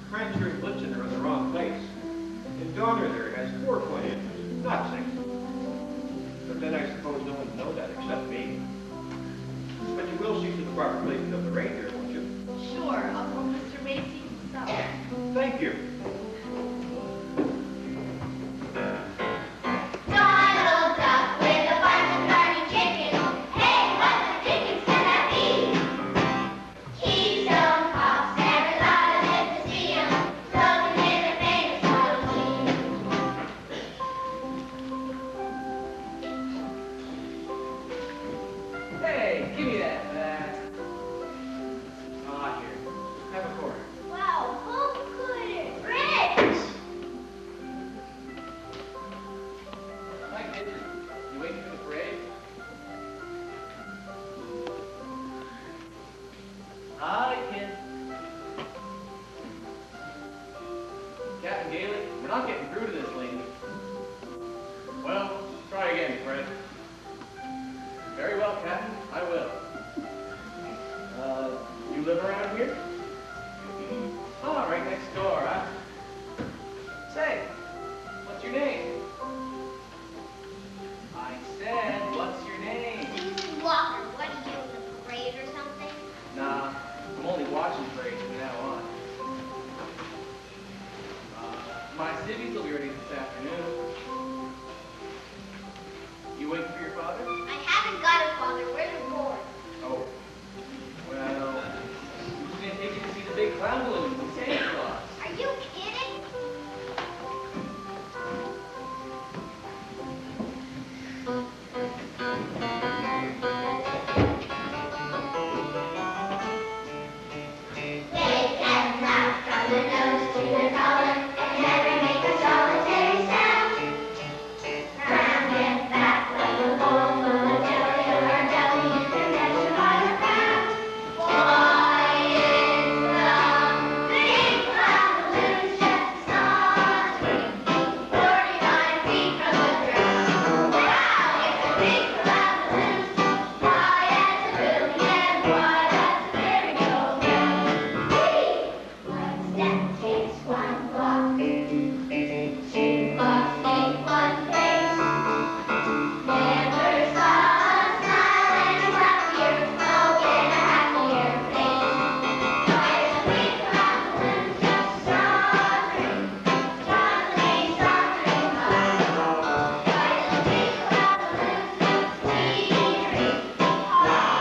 Prancer and Blitzen are in the wrong place. And Donner there has 4-point engines, not 6. But then I suppose no one knows that except me. But you will see to the proper placement of the reindeer, won't you? Sure, I'll call Mr. Macy himself. Thank you. Donald Duck with a bunch of funny chickens. Hey, what the dickens can that be? Keystone Cops, everybody lives to see 'em. Floating in a famous Model T. Hey, give me that. Here. Have a quarter. Wow, who could it? Rich! Hi, kid. You waiting for the parade? Hi, kid. Captain Gailey, we're not getting through to this lady. Well, try again, Fred. Very well, Captain. I will. You live around here? Oh, right next door, huh? Say, what's your name? I said, what's your name? Susan Walker, what are you, the parade or something? Nah, I'm only watching parades from now on. My civvies will be ready this afternoon. You waiting for your father? I haven't got a father. Where's the board? Oh. Well, who's gonna take you to see the big clown balloons and Santa Claus? Are you kidding? They can laugh from the nose to the collar and never make a solitary sound. Round and back like a bowl full of jelly or a jelly in the measure by the pound. Why is the big clown balloon just sauntering 49 feet from the ground? Wow, it's a big clown balloon, high as a building and wide as a merry-go-round. Whee! One step takes one walk, 2 clocks make one face. Never saw a smile and a happier, oh, and a happier face. Why is a big clown balloon just sauntering, jauntily sauntering by? Why is a big clown balloon just teetering high?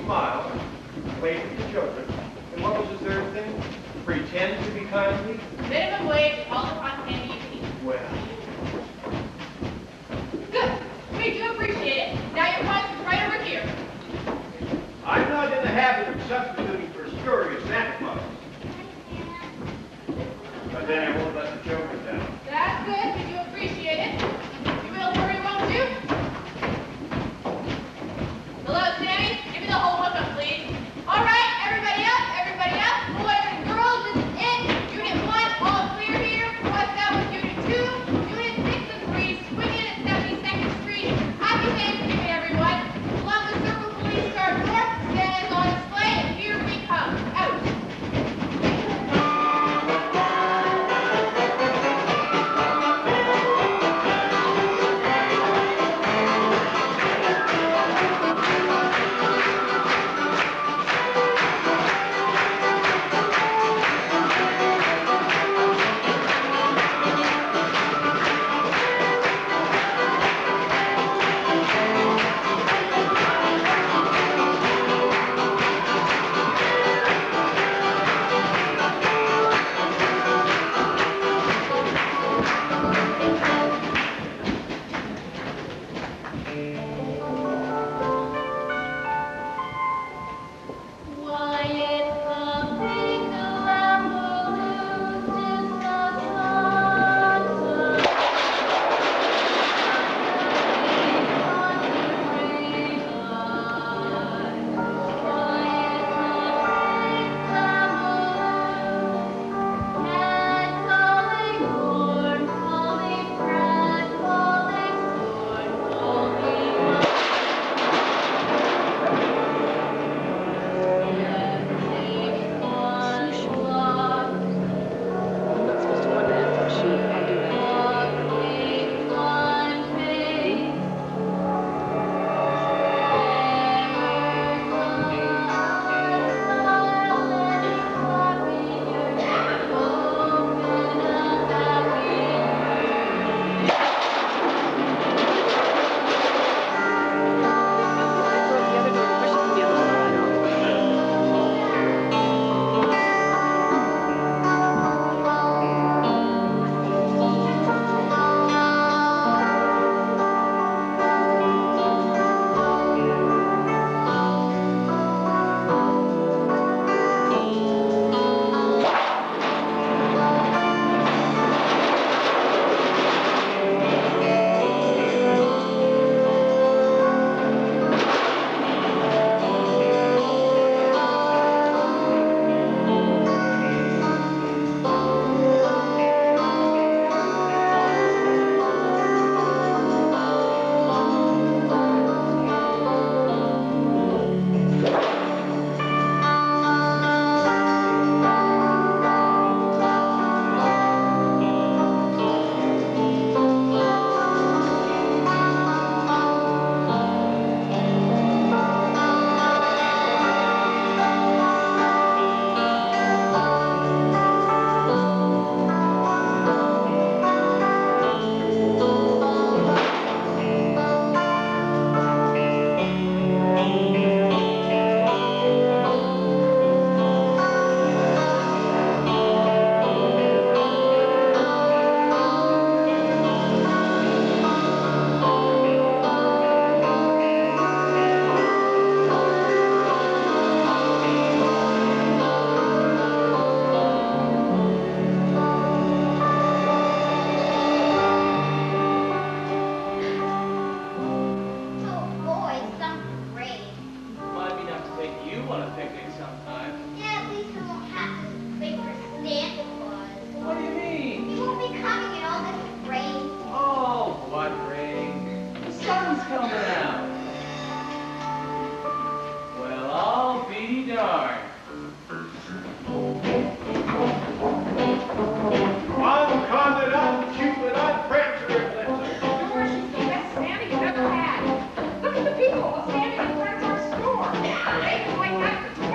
smile, wave at the children, and what was the third thing? Pretend to be kindly? Minimum wage called upon candy you eat. Well, Good. We do appreciate it. Now your prize is right over here. I'm not in the habit of substituting for spurious Santa Claus. But then I won't let the children down. That's good. We do appreciate it. You will hurry, won't you? Hello, Sammy. Give me the whole hookup, please. All right, everybody up. Everybody up. Boys and girls, this is it. Unit 1, all clear here. What's that with Unit 2? Unit 6 and 3, swinging at 72nd Street. Happy Thanksgiving, everyone. Columbus Circle Police Car North stands on display, and here we come. Out. People standing in front of our store. Things like that for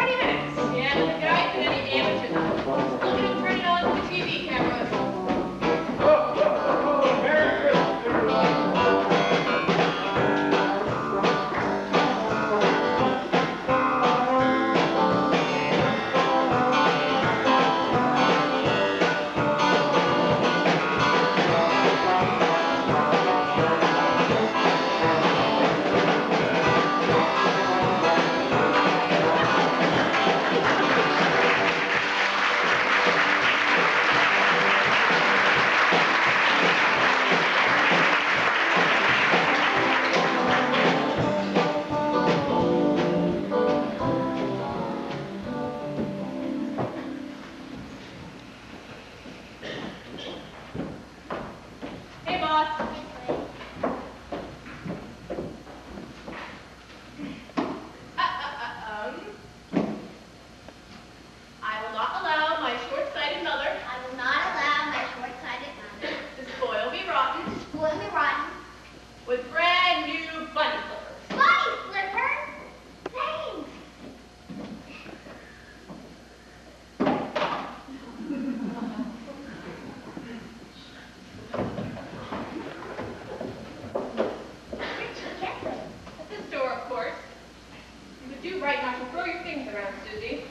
do right not to throw your things around, Susie.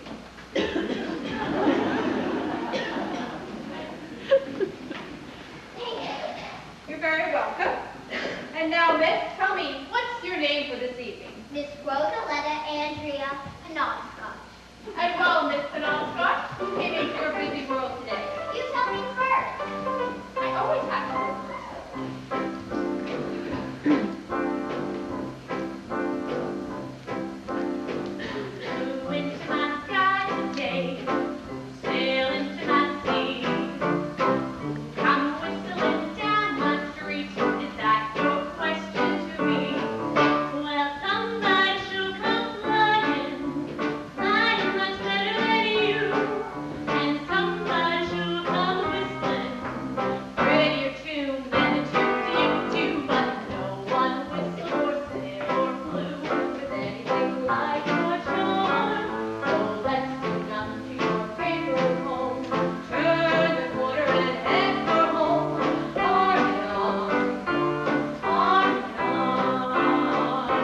You're very welcome. And now, Miss, tell me, what's your name for this evening? Miss Rosaletta Andrea Penobscot. And well, Miss Penobscot, who came into your busy world today? You tell me first. I always have to go first. Flew into my sky today, sail into my sea. Come whistling down my street, is that your question to me? Well, somebody should come flying, flying much better than you. And somebody should come whistling, prettier tune than the tunes you do. But no one whistled or sailed or flew with anything like your charm. So let's do nothing to your favorite home. Turn the corner and head for home. Arm in arm, arm in arm.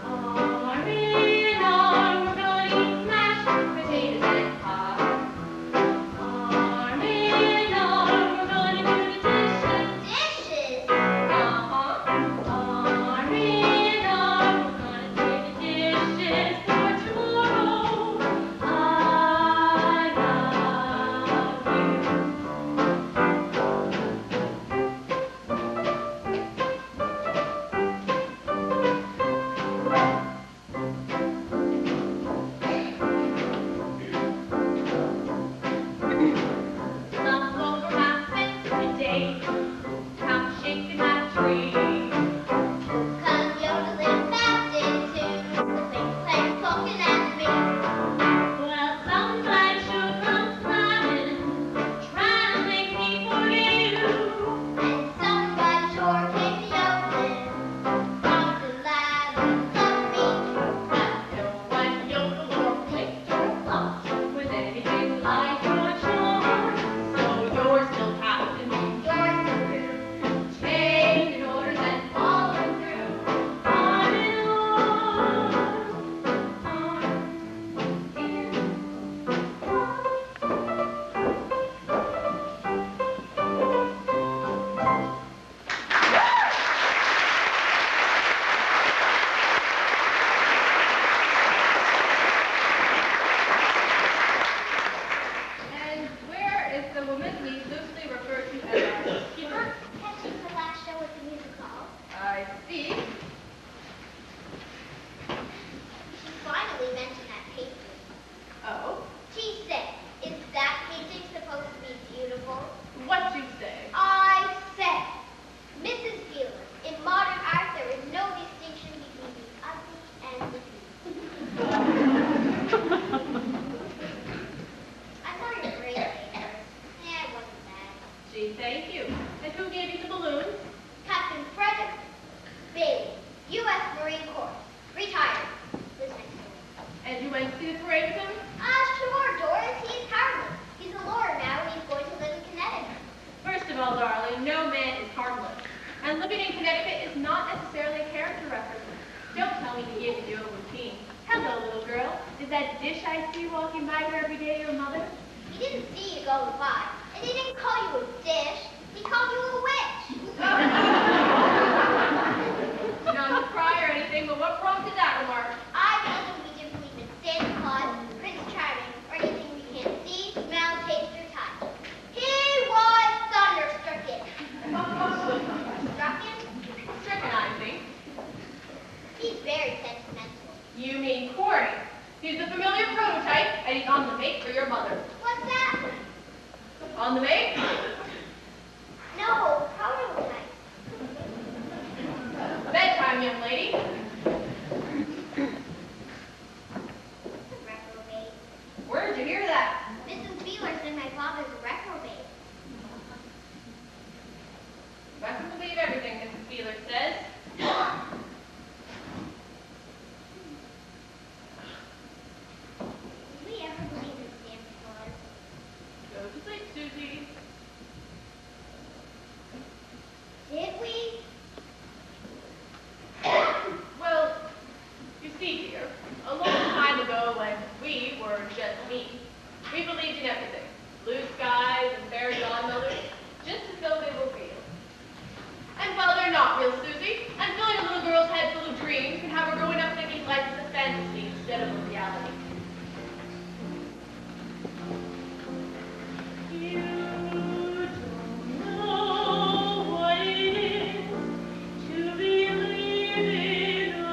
Arm in arm, we're gonna eat mashed potatoes and pie. Arm in arm, we're gonna do the dishes. Dishes? Uh-huh. Arm in arm, we're gonna do the dishes for tomorrow. I love you. Slump over my fence today, come shaking my tree. Come yodeling fast into the playing talking at me. Well, somebody should come flying, trying to make me forget you. And somebody sure came yodeling, talking loud and love me. But no one yodel or clicked or flopped with anything like your charm. So you're still captain, you're still crew, changing orders and following through. Arm in arm, arm in arm. And where is the woman we loosely refer to as our housekeeper? Catching the last show at the music hall. I see. She finally mentioned that painting. Oh, She said, is that painting supposed to be beautiful? what you say? I said, Mrs. Beeler, in modern art there is no distinction between the ugly and the beautiful. I saw your grade papers. Yeah, it wasn't bad. Gee, thank you. And who gave you the balloons? Captain Frederick Bailey, U.S. Marine Corps, retired. Lives next door. And you went to see the parade with him? Sure, Doris. He's harmless. He's a lawyer now, and he's going to live in Connecticut. First of all, darling, no man is harmless. And living in Connecticut is not necessarily a character reference. Don't tell me to give you your routine. Hello, little girl. Is that dish I see walking by here every day your mother? He didn't see you going by, and he didn't call you a dish. He called you a witch. Not to cry or anything, but what prompted that remark? I told him we didn't believe in Santa Claus, Prince Charming, or anything we can't see, smell, taste, or touch. He was thunderstrucken. Strucken? Stricken, I think. He's very sentimental. You mean Corey. He's a familiar prototype, and he's on the make for your mother. What's that? On the make? No, prototype. Bedtime, young lady. Reprobate. Where'd you hear that? Mrs. Beeler said my father's a reprobate. You mustn't believe everything Mrs. Beeler says. Did we ever believe in Santa Claus? Go to sleep, Susie. Did we? dear. A long time ago when we were just me, we believed in everything. Blue skies and fairy godmothers, just as though they were real. And while they're not real, Susie, and filling a little girl's head full of dreams and have her growing up thinking life is a fantasy instead of a reality. You don't know what it is to believe in a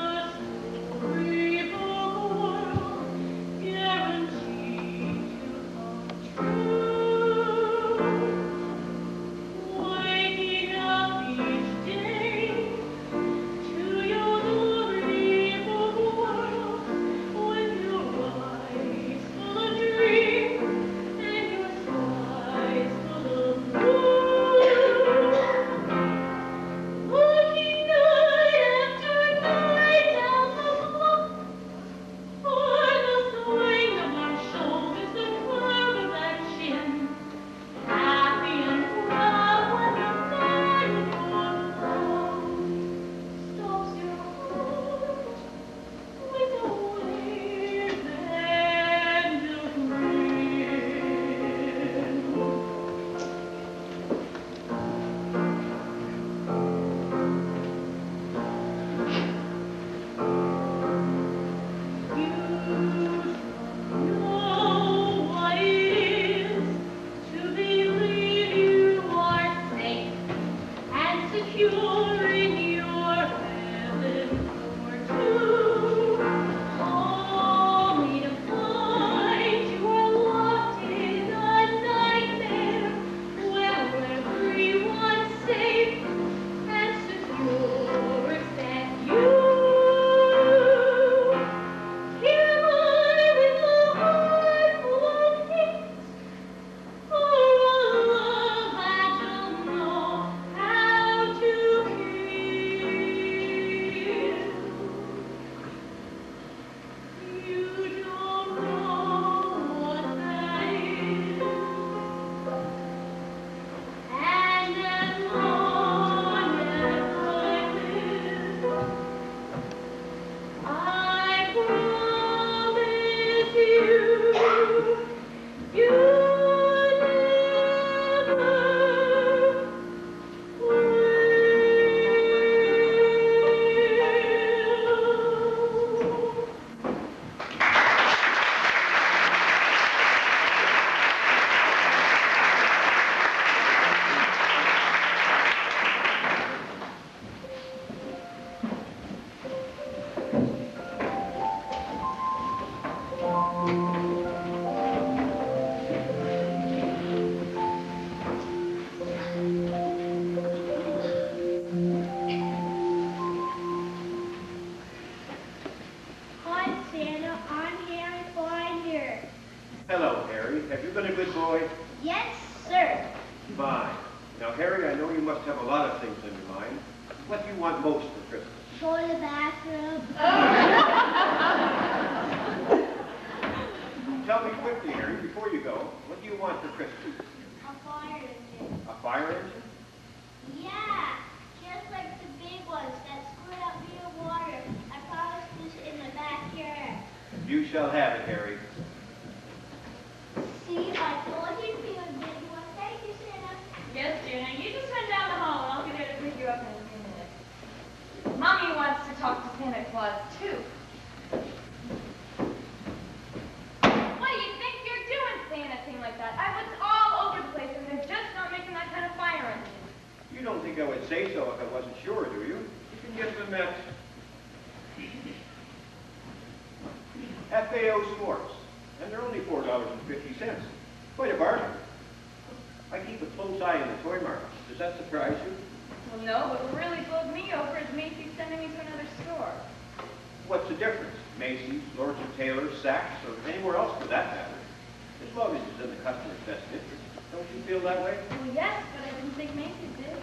storybook world guaranteed to come true. Waking up each day to your storybook world with your eyes full of dreams and your skies full of blue. Looking night after night down the block for the swing of our shoulders, the curve of our chin. Happy and proud when the thought of your frown stops your heart with a wave and a grin. You know what it is to believe you are safe and secure in your heaven or two, only to find you are locked in a nightmare where everyone's safe and secure except you. Here I with a heart full of hate for a love I don't know how to kill. You don't know what that is. And as long as I live, I promise you never will. Hi, Santa. I'm Harry Finder. Hello, Harry. Have you been a good boy? Yes, sir. Fine. Now, Harry, I know you must have a lot of things on your mind. What do you want most for Christmas? Go to the bathroom. Tell me quickly, Harry, before you go. What do you want for Christmas? A fire engine. A fire engine? Yeah, just like the big ones that squirt out real water. I promised this in the backyard. You shall have it, Harry. See, I told you to be a big one. Thank you, Santa. Yes, Juna, you just run down the hall and I'll be there to pick you up in a few minutes. Mommy wants to talk to Santa Claus, too. What do you think you're doing saying a thing like that? I looked all over the place and they're just not making that kind of fire engine. You don't think I would say so if I wasn't sure, do you? You can get them at FAO Sports, and they're only $4.50. Quite a bargain. I keep a close eye on the toy market. Does that surprise you? Well, no, but what really bowled me over is Macy's sending me to another store. What's the difference? Macy's, Lord & Taylor, Saks, or anywhere else for that matter. As long as it's in the customer's best interest. Don't you feel that way? Well, yes, but I didn't think Macy's did.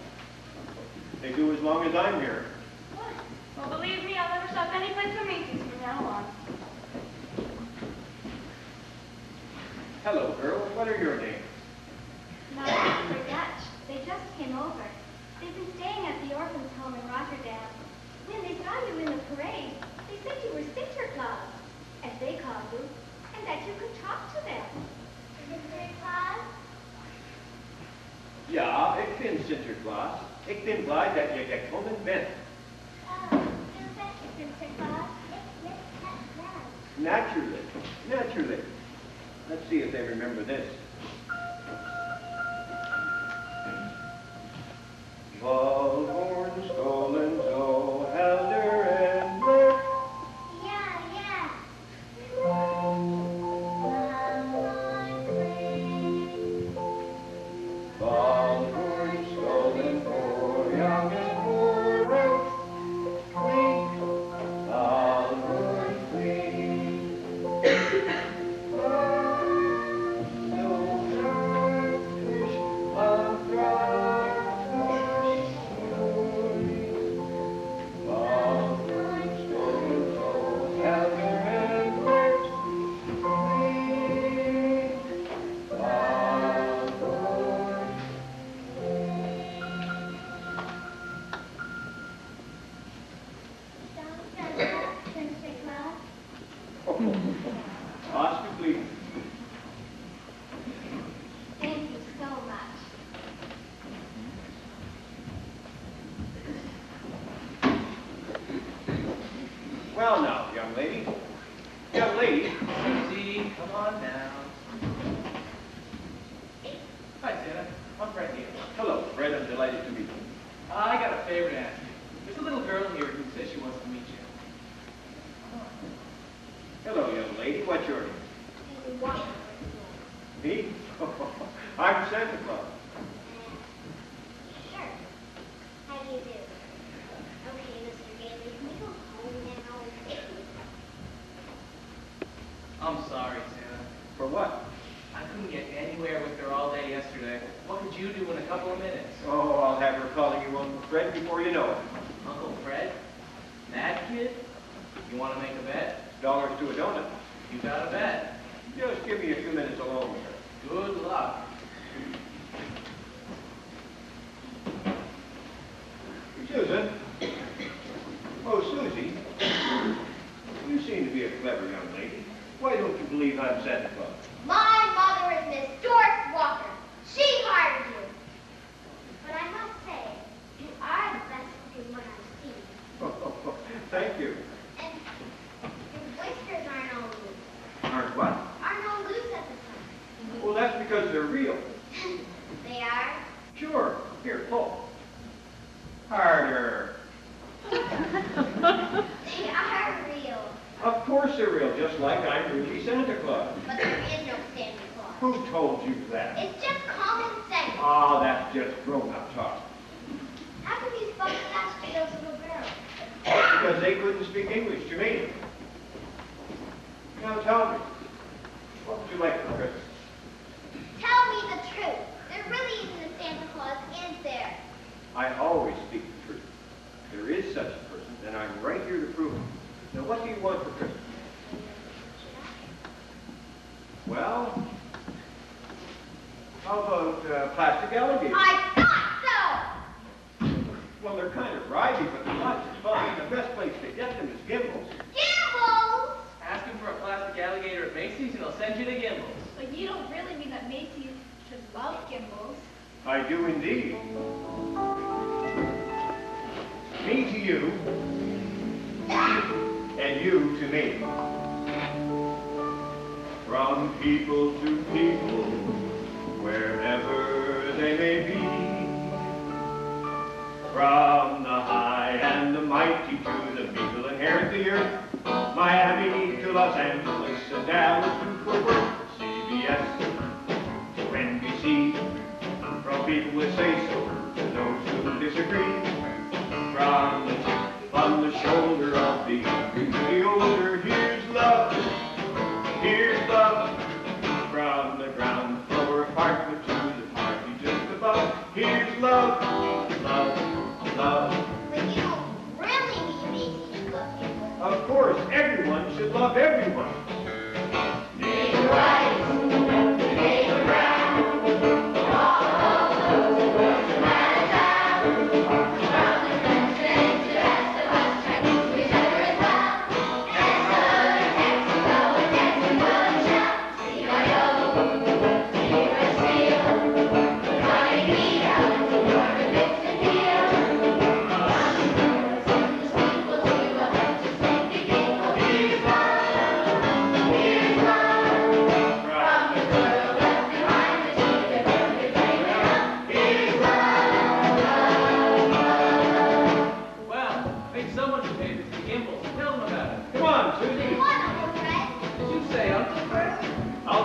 They do as long as I'm here. What? Well, believe me, I'll never shop any place but Macy's from now on. Hello, girls. What are your names? Not for Dutch. They just came over. They've been staying at the orphans' home in Rotterdam. When they saw you in the parade, they said you were Sinterklaas. Sinterklaas. Ik ben blij dat je gekomen bent. Naturally, naturally. Let's see if they remember this. Waldhorn, Stolen, Zo, Helder, and Blur. Waldhorn, Stolen, for young and poor, old, clean. Waldhorn, clean. Oscar, please. Thank you so much. Well now, young lady. Young lady. Susie, come on now. Hi, Santa. I'm Fred here. Hello, Fred. I'm delighted to meet you. I got a favor to ask you. There's a little girl here who says she wants to meet you. Hello, young lady. What's your name? Walker. Me? I'm Santa Claus. Sure. How do you do? Okay, Mr. Gailey, can we go home now? I'm sorry, Santa. For what? I couldn't get anywhere with her all day yesterday. What could you do in a couple of minutes? Oh, I'll have her calling you Uncle Fred before you know it. Uncle Fred? That kid? You want to make a bet? Dollars to a donut. You got a bet. Just give me a few minutes alone with her. Good luck. Susan. Oh, Susie. You seem to be a clever young lady. Why don't you believe I'm Santa Claus? My mother is Miss Doris Walker. She hired you. But I must say, you are the best looking one I've seen. Thank you. And your whiskers aren't all loose. Aren't what? Aren't all loose at the front. Well, that's because they're real. They are? Sure. Here, pull. Harder. They are real. Of course they're real, just like I'm really Santa Claus. But there is no Santa Claus. Who told you that? It's just common sense. Ah, that's just grown-up talk. How come you spoke fast to those little girls? Because they couldn't speak English to me. Now tell me, what would you like for Christmas? Tell me the truth. There really isn't a Santa Claus, is there? I always speak the truth. There is such a person, and I'm right here to prove it. Now, what do you want for Christmas? Well, how about plastic alligators? I thought so! Well, they're kind of rowdy, but they're lots of fun. The best place to get them is Gimbals. Gimbals! Ask him for a plastic alligator at Macy's and he'll send you to Gimbals. But you don't really mean that Macy's should love Gimbals. I do indeed. Me to you, and you to me. From people to people, wherever they may be. From the high and the mighty to the people inherit the earth. Miami to Los Angeles and Dallas to Fort Worth. CBS to NBC. From people that say so to those who disagree. From the chip on the shoulder of the young to the older, here's love, here's love. From the ground floor apartment to the party just above, here's love, love, love. But you don't really mean Macy's should love Gimbals. Of course, everyone should love everyone. Neighbor white, neighbor brown, all those who work to Manhattan. From the country to rest of us, try to do each other as well. Mexico, Mexico, and shout, CYO, Zebra Seal, Johnny Vito, Northern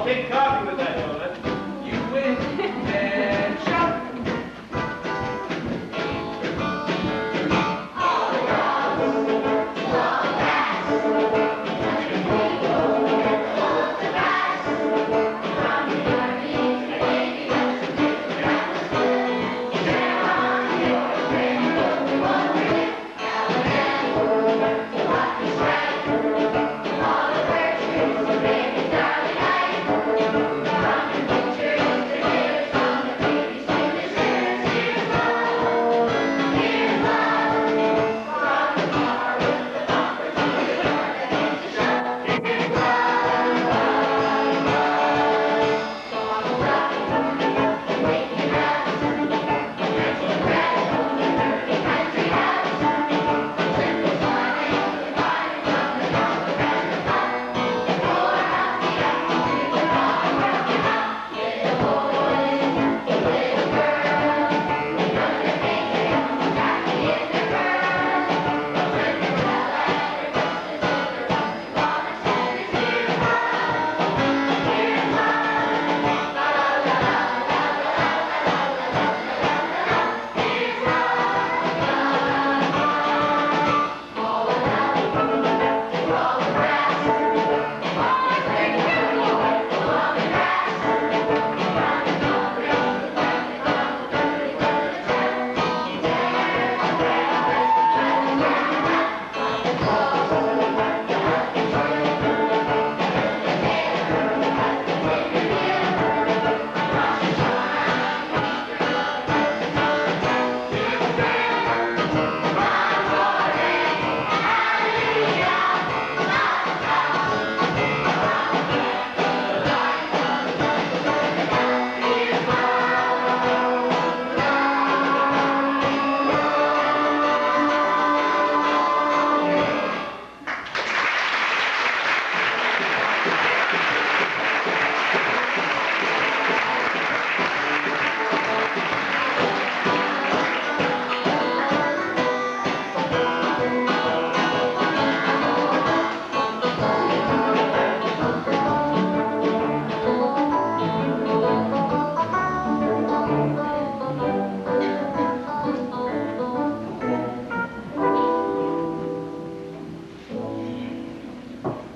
I'll take coffee with that donut. You win and shout.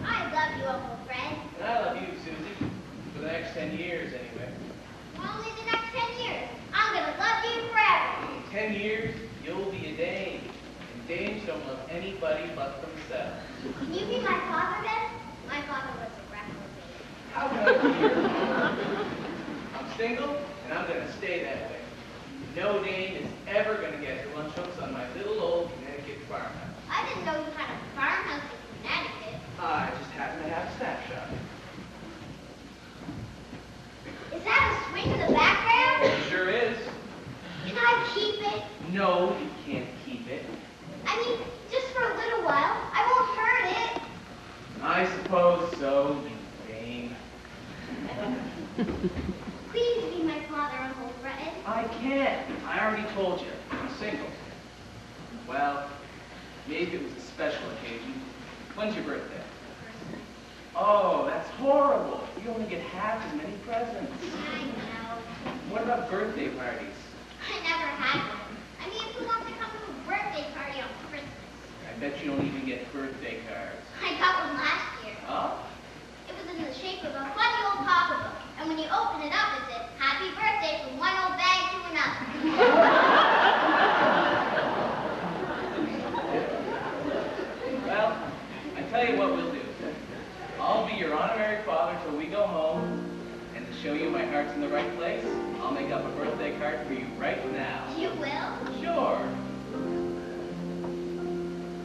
I love you, Uncle Fred. And I love you, Susie. For the next 10 years, anyway. Only the next 10 years. I'm gonna love you forever. In 10 years, you'll be a dame. And dames don't love anybody but themselves. Can you be my father then? My father was a reprobate. How can I be your father? I'm single, and I'm going to stay that way. No dame is ever going to get her lunch hooks on my little old Connecticut farmhouse. I didn't know you had a farmhouse in Connecticut. I just happen to have a snapshot. Is that a swing in the background? It sure is. Can I keep it? No, you can't keep it. I mean, just for a little while. I won't hurt it. I suppose so, you dame. Please be my father, Uncle Fred. I can't. I already told you. I'm single. Well, maybe it was a special occasion. When's your birthday? Oh, that's horrible. You only get half as many presents. I know. What about birthday parties? I never had one. I mean, who wants to come to a birthday party on Christmas? I bet you don't even get birthday cards. I got one last year. Oh? It was in the shape of a funny old pocketbook. And when you open it up, it said, "Happy birthday from one old bag to another." Well, I tell you what we'll do. I'll be your honorary father till we go home. And to show you my heart's in the right place, I'll make up a birthday card for you right now. You will? Sure.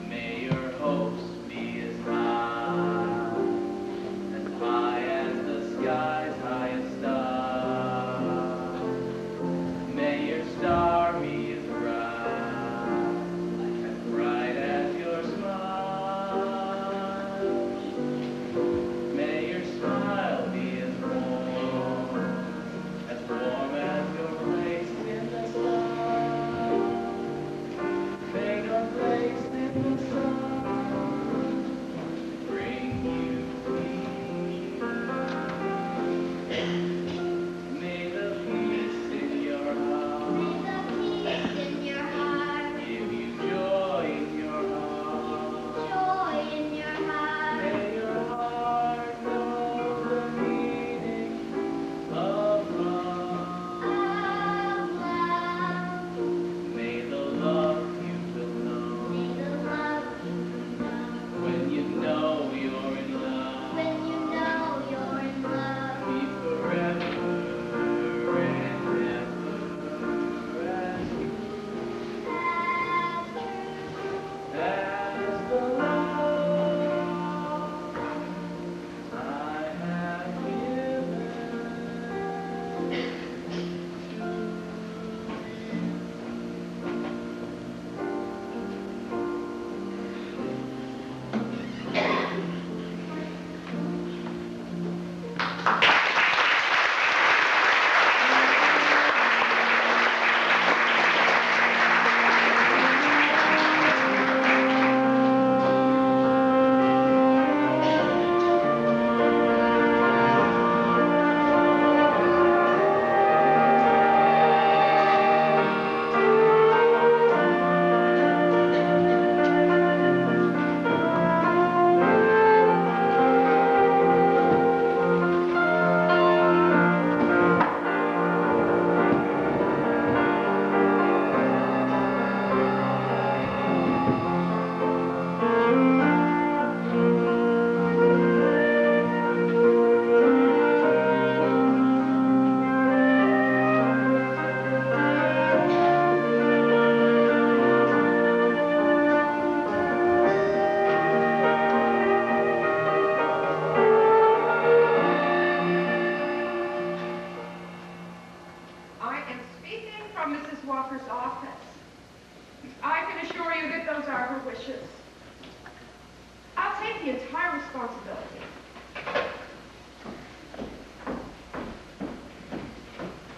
May your hopes be as high as the sky's highest star. May your star be as bright as your smile. May your smile be as warm as your place in the sun.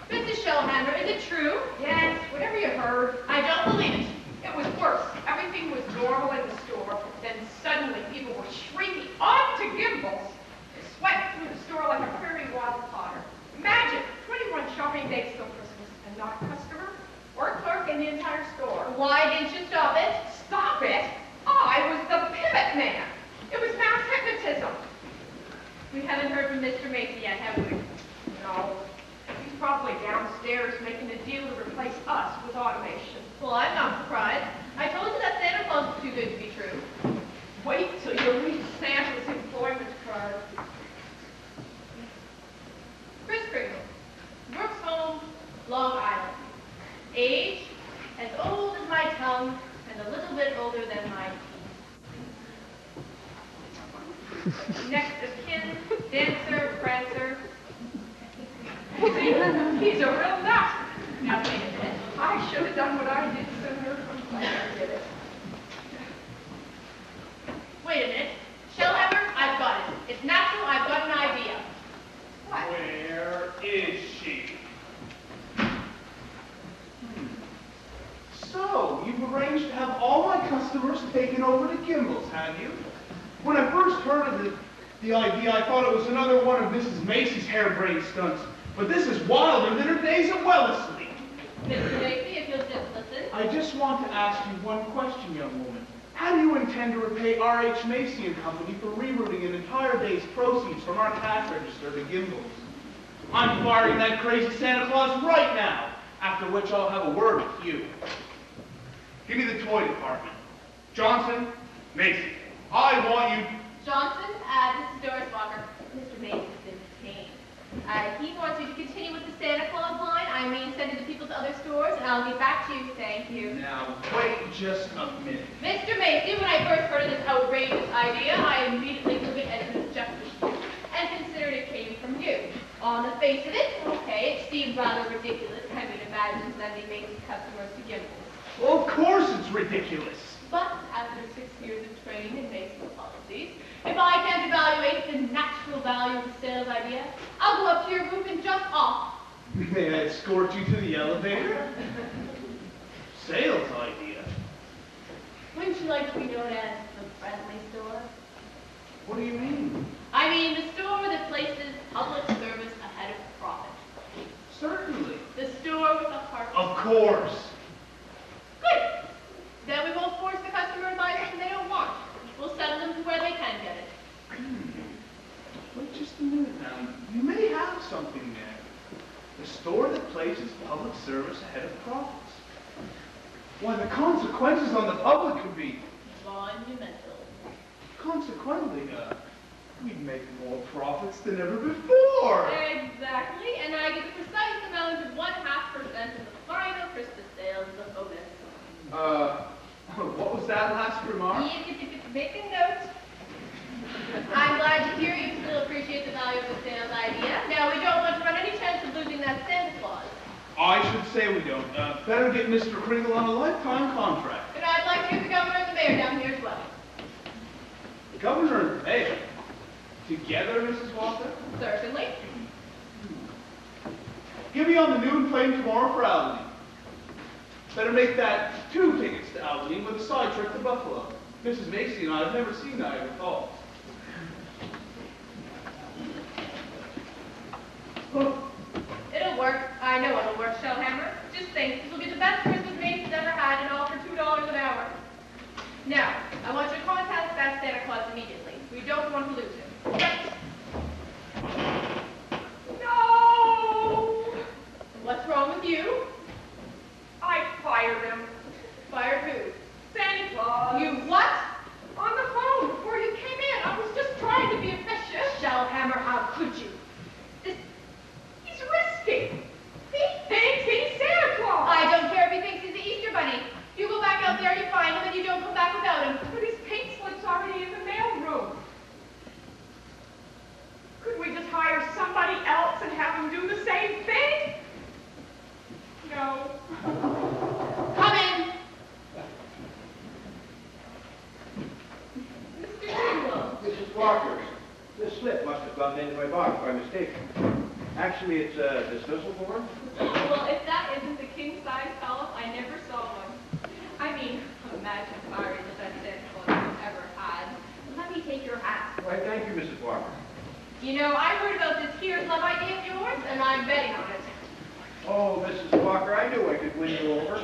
Mrs. Shellhammer, is it true? Yes, whatever you heard. I don't believe it. It was worse. Everything was normal in the store. Then suddenly people were shrieking on to Gimbals. They swept through the store like a prairie wildfire. Imagine 21 shopping days till Christmas and not a customer or a clerk in the entire store. Why didn't you stop it? Stop it! I was the pivot man. It was mass hypnotism. We haven't heard from Mr. Macy yet, have we? No, he's probably downstairs making a deal to replace us with automation. Well, I'm not surprised. I told you that Santa Claus was too good to be true. Wait till you read Santa's employment card. Chris Kringle, Brooks Home, Long Island. Age, as old as my tongue, and a little bit older than my teeth. Next of kin, dancer, prancer. See, he's a real nut. Now wait a minute. I should have done what I did sooner. I'm glad I did it. Wait a minute. Shellhammer, I've got it. It's natural, I've got an idea. What? Where is she? So, you've arranged to have all my customers taken over to Gimbals, have you? When I first heard of the idea, I thought it was another one of Mrs. Macy's harebrained stunts. But this is wilder than her days at Wellesley. Mr. Macy, if you'll just listen. I just want to ask you one question, young woman. How do you intend to repay R.H. Macy and Company for rerouting an entire day's proceeds from our cash register to Gimbals? I'm firing that crazy Santa Claus right now, after which I'll have a word with you. Give me the toy department. Johnson, Macy. I want you... Johnson, this is Doris Walker. Mr. Macy's been detained. He wants you to continue with the Santa Claus line. I mean, send it to people to other stores, and I'll get back to you. Thank you. Now, wait just a minute. Mr. Macy, when I first heard of this outrageous idea, I immediately took it as an suggestion and considered it came from you. On the face of it, okay, it seemed rather ridiculous. I mean, imagine sending Macy's customers to Gimbals. Well, of course it's ridiculous. But after 6 years of training in Macy's policies, if I can't evaluate the natural value of the sales idea, I'll go up to your roof and jump off. May I escort you to the elevator? Sales idea? Wouldn't you like to be known as the friendly store? What do you mean? I mean the store that places public service ahead of profit. Certainly. The store with a heart. Of course. Good. Then we won't force the customer to buy something they don't want. We'll send them to where they can get it. Wait just a minute now. You may have something there. The store that places public service ahead of profits. Why, the consequences on the public could be... Monumental. Consequently, we'd make more profits than ever before. Exactly, and I get the precise amount of 0.5% of the final Christmas sales as a bonus. What was that last remark? Make a note. I'm glad to hear you still appreciate the value of the sales idea. Now, we don't want to run any chance of losing that Santa Claus. I should say we don't. Better get Mr. Kringle on a lifetime contract. And I'd like to get the governor and the mayor down here as well. The governor and the mayor? Together, Mrs. Walker? Certainly. Give me on the noon plane tomorrow for Albany. Better make that 2 tickets to Albany with a side trip to Buffalo. Mrs. Macy and I have never seen Niagara Falls. It'll work. I know it'll work, Shellhammer. Just think, this will be the best Christmas Macy's ever had and all for $2 an hour. Now, I want you to contact that Santa Claus immediately. We don't want to lose him. Right. No! What's wrong with you? I fired him. Fired who? Santa Claus. You what? On the phone before you came in. I was just trying to be officious. Shellhammer, how could you? He's This slip must have gotten into my box by mistake. Actually, it's a dismissal form. Well, if that isn't the king-size column, I never saw one. I mean, imagine firing the best dental you've ever had. Let me take your hat. Why, thank you, Mrs. Walker. You know, I heard about this here's love idea of yours, and I'm betting on it. Oh, Mrs. Walker, I knew I could win you over.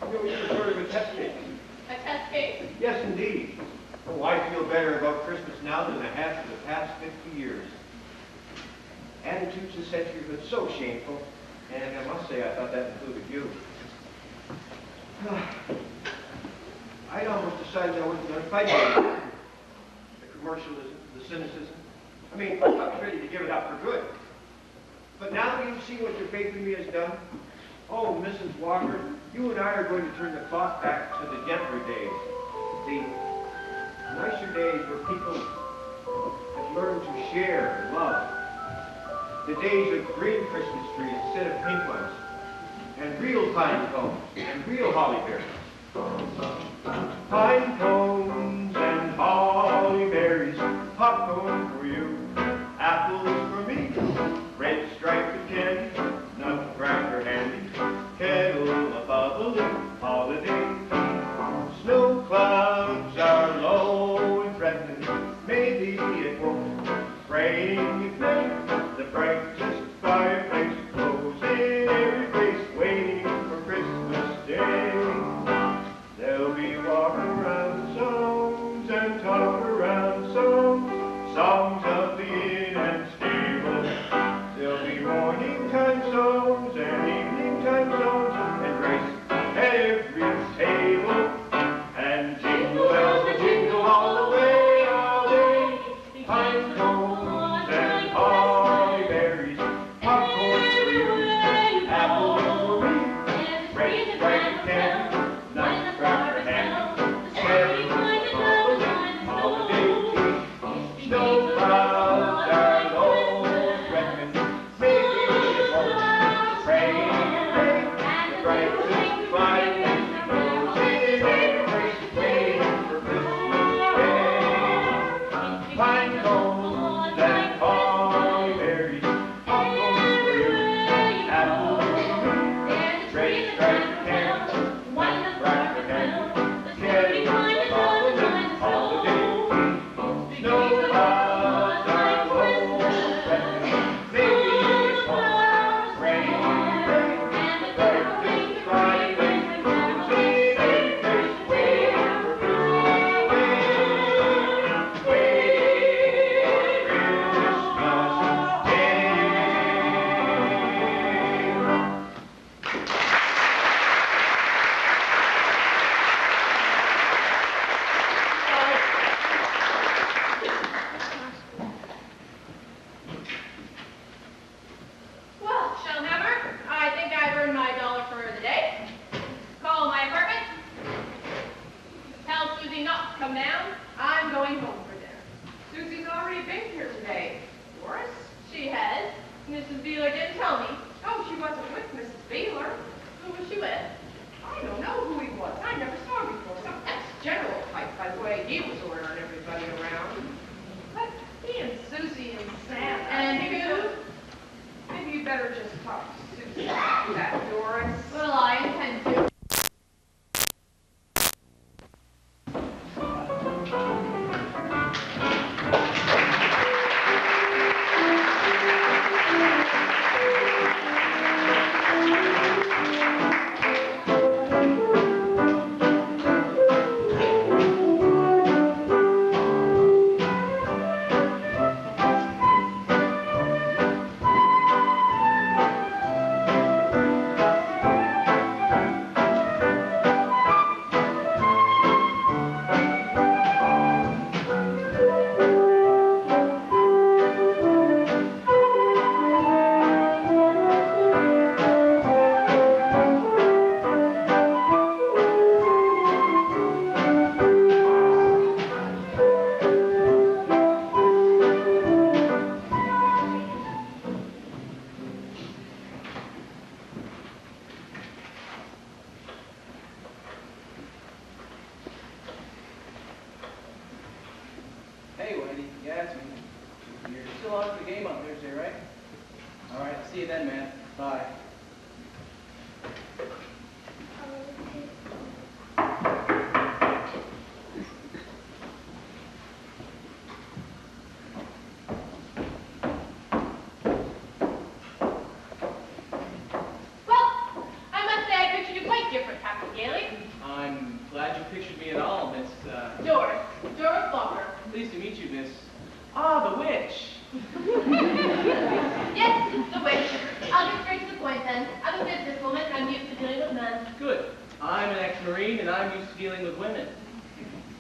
You know, you were sort of a test case. A test case. Yes, indeed. Oh, I feel better about Christmas now than I have for the past 50 years. Attitudes this century have been so shameful, and I must say I thought that included you. I'd almost decided I wasn't going to fight you. The commercialism, the cynicism. I mean, I was ready to give it up for good. But now that you've seen what your faith in me has done, oh, Mrs. Walker, you and I are going to turn the clock back to the gentler days. The nicer days where people have learned to share and love. The days of green Christmas trees instead of pink ones. And real pine cones and real holly berries. Pine cones and holly berries, popcorn for you, apples for me, red striped candy, nutcracker handy, kettle a bubbling, holiday tea. Snow clouds are low and threatening, maybe it won't rain ignite the brightest fireplace, glows in every face, waiting for Christmas Day. There'll be walk around songs and talk around songs, songs of the inn and stable. There'll be morning time songs and evening time songs, and grace at every table. And jingle bells will jingle all the way, all day. Pine cones and holly berries, popcorn for you, apples for me, red striped candy, nutcracker handy, cherry holiday tea. Snow clouds are low and threatening, maybe it won't rain, the brightest fireplace glows in every place, waiting for Christmas Day. Pine cones and You're still on for the game on Thursday, right? All right, see you then, man. Bye. Well, I must say I pictured you quite different, Captain Gailey. I'm glad you pictured me at all, Miss, Doris Walker. pleased to meet you, Miss. Ah, the witch. Yes, the witch. I'll get straight to the point then. I'm a businesswoman and I'm used to dealing with men. Good. I'm an ex-Marine and I'm used to dealing with women.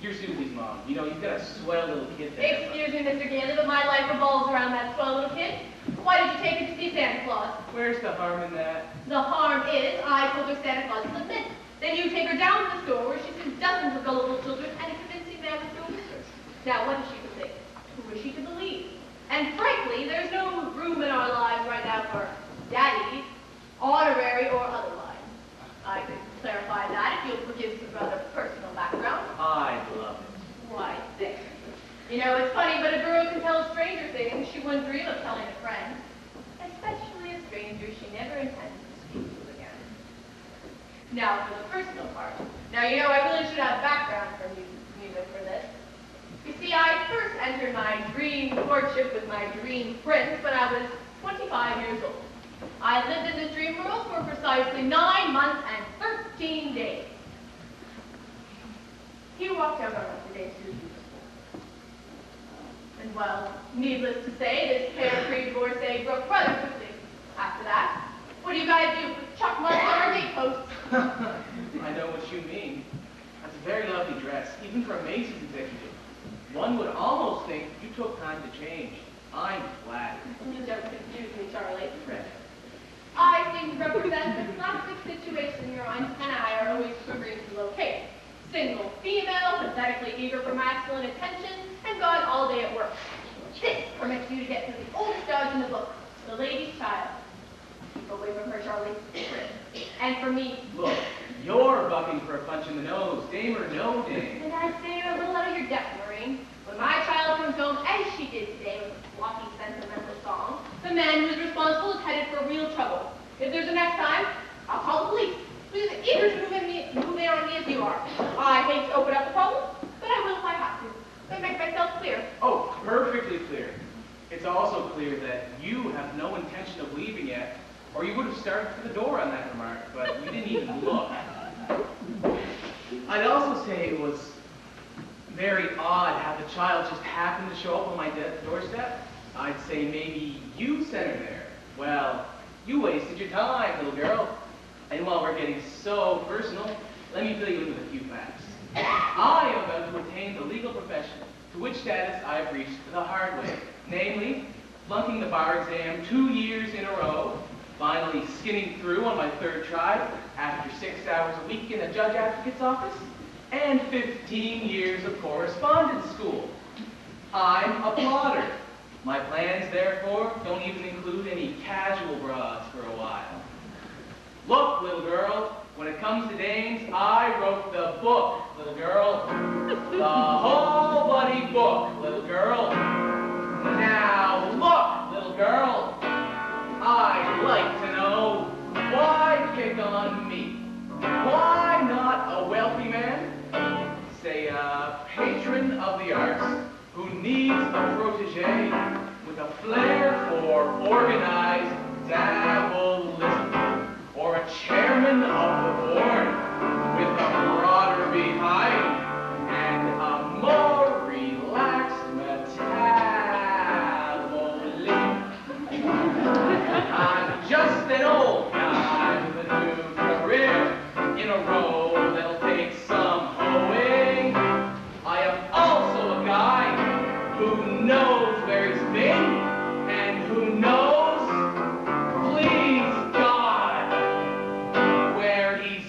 You're Susie's mom. You know, you've got a swell little kid there. Excuse me, Mr. Gailey, but my life revolves around that swell little kid. Why did you take her to see Santa Claus? Where's the harm in that? The harm is I told her Santa Claus is a myth. Then you take her down to the store where she sees dozens of gullible children and a convincing man with no whiskers. Now, what is she to think? Who is she to believe? And frankly, there's no room in our lives right now for daddies, honorary or otherwise. I could clarify that if you'll forgive some rather personal background. I love it. Why, thanks. You know, it's funny, but a girl can tell a stranger things she wouldn't dream of telling a friend. Especially a stranger she never intends to speak to again. Now for the personal part. Now, you know, I really should have background for music for this. You see, I first entered my dream courtship with my dream prince when I was 25 years old. I lived in this dream world for precisely 9 months and 13 days. He walked out on us the day Susie was born. And well, needless to say, this carefree divorcee broke rather quickly. After that, what do you guys do? Put chalk marks on our gate posts? I know what you mean. That's a very lovely dress, even for a Macy's executive. One would almost think you took time to change. I'm flattered. You don't confuse me, Charlie. Fred. I seem to represent the classic situation your aunt and I are always agreeing to locate. Single female, pathetically eager for masculine attention, and gone all day at work. This permits you to get to the oldest dodge in the book, the lady's child. Keep away from her, Charlie. And for me, Look, you're bucking for a punch in the nose, dame or no dame. and I say you're a little out of your depth, Maureen. When my child comes home, as she did today, with a floppy, sentimental song, the man who is responsible is headed for real trouble. If there's a next time, I'll call the police. Please, eager to move in on me as you are. I hate to open up the problem, but I will if I have to. So I make myself clear. Oh, perfectly clear. It's also clear that you have no intention of leaving yet, or you would have started to the door on that remark, but you didn't even look. I'd also say it was very odd how the child just happened to show up on my doorstep. I'd say maybe you sent her there. Well, you wasted your time, little girl. And while we're getting so personal, let me fill you in with a few facts. I am about to attain the legal profession, to which status I have reached the hard way. Namely, flunking the bar exam 2 years in a row, finally skinning through on my third try after 6 hours a week in a judge advocate's office, and 15 years of correspondence school. I'm a plotter. My plans, therefore, don't even include any casual broads for a while. Look, little girl, when it comes to dames, I wrote the book, little girl. The whole bloody book, little girl. Now look, little girl, I'd like to know, why pick on me? Why not a wealthy man? Say a patron of the arts who needs a protege with a flair for organized dabbleism, or a chairman of the board with a broader behind and a more relaxed metabolism. I'm just an old guy with a new career in a role that'll take some hoeing. I am also a guy who knows where he's been and who knows, please God, where he's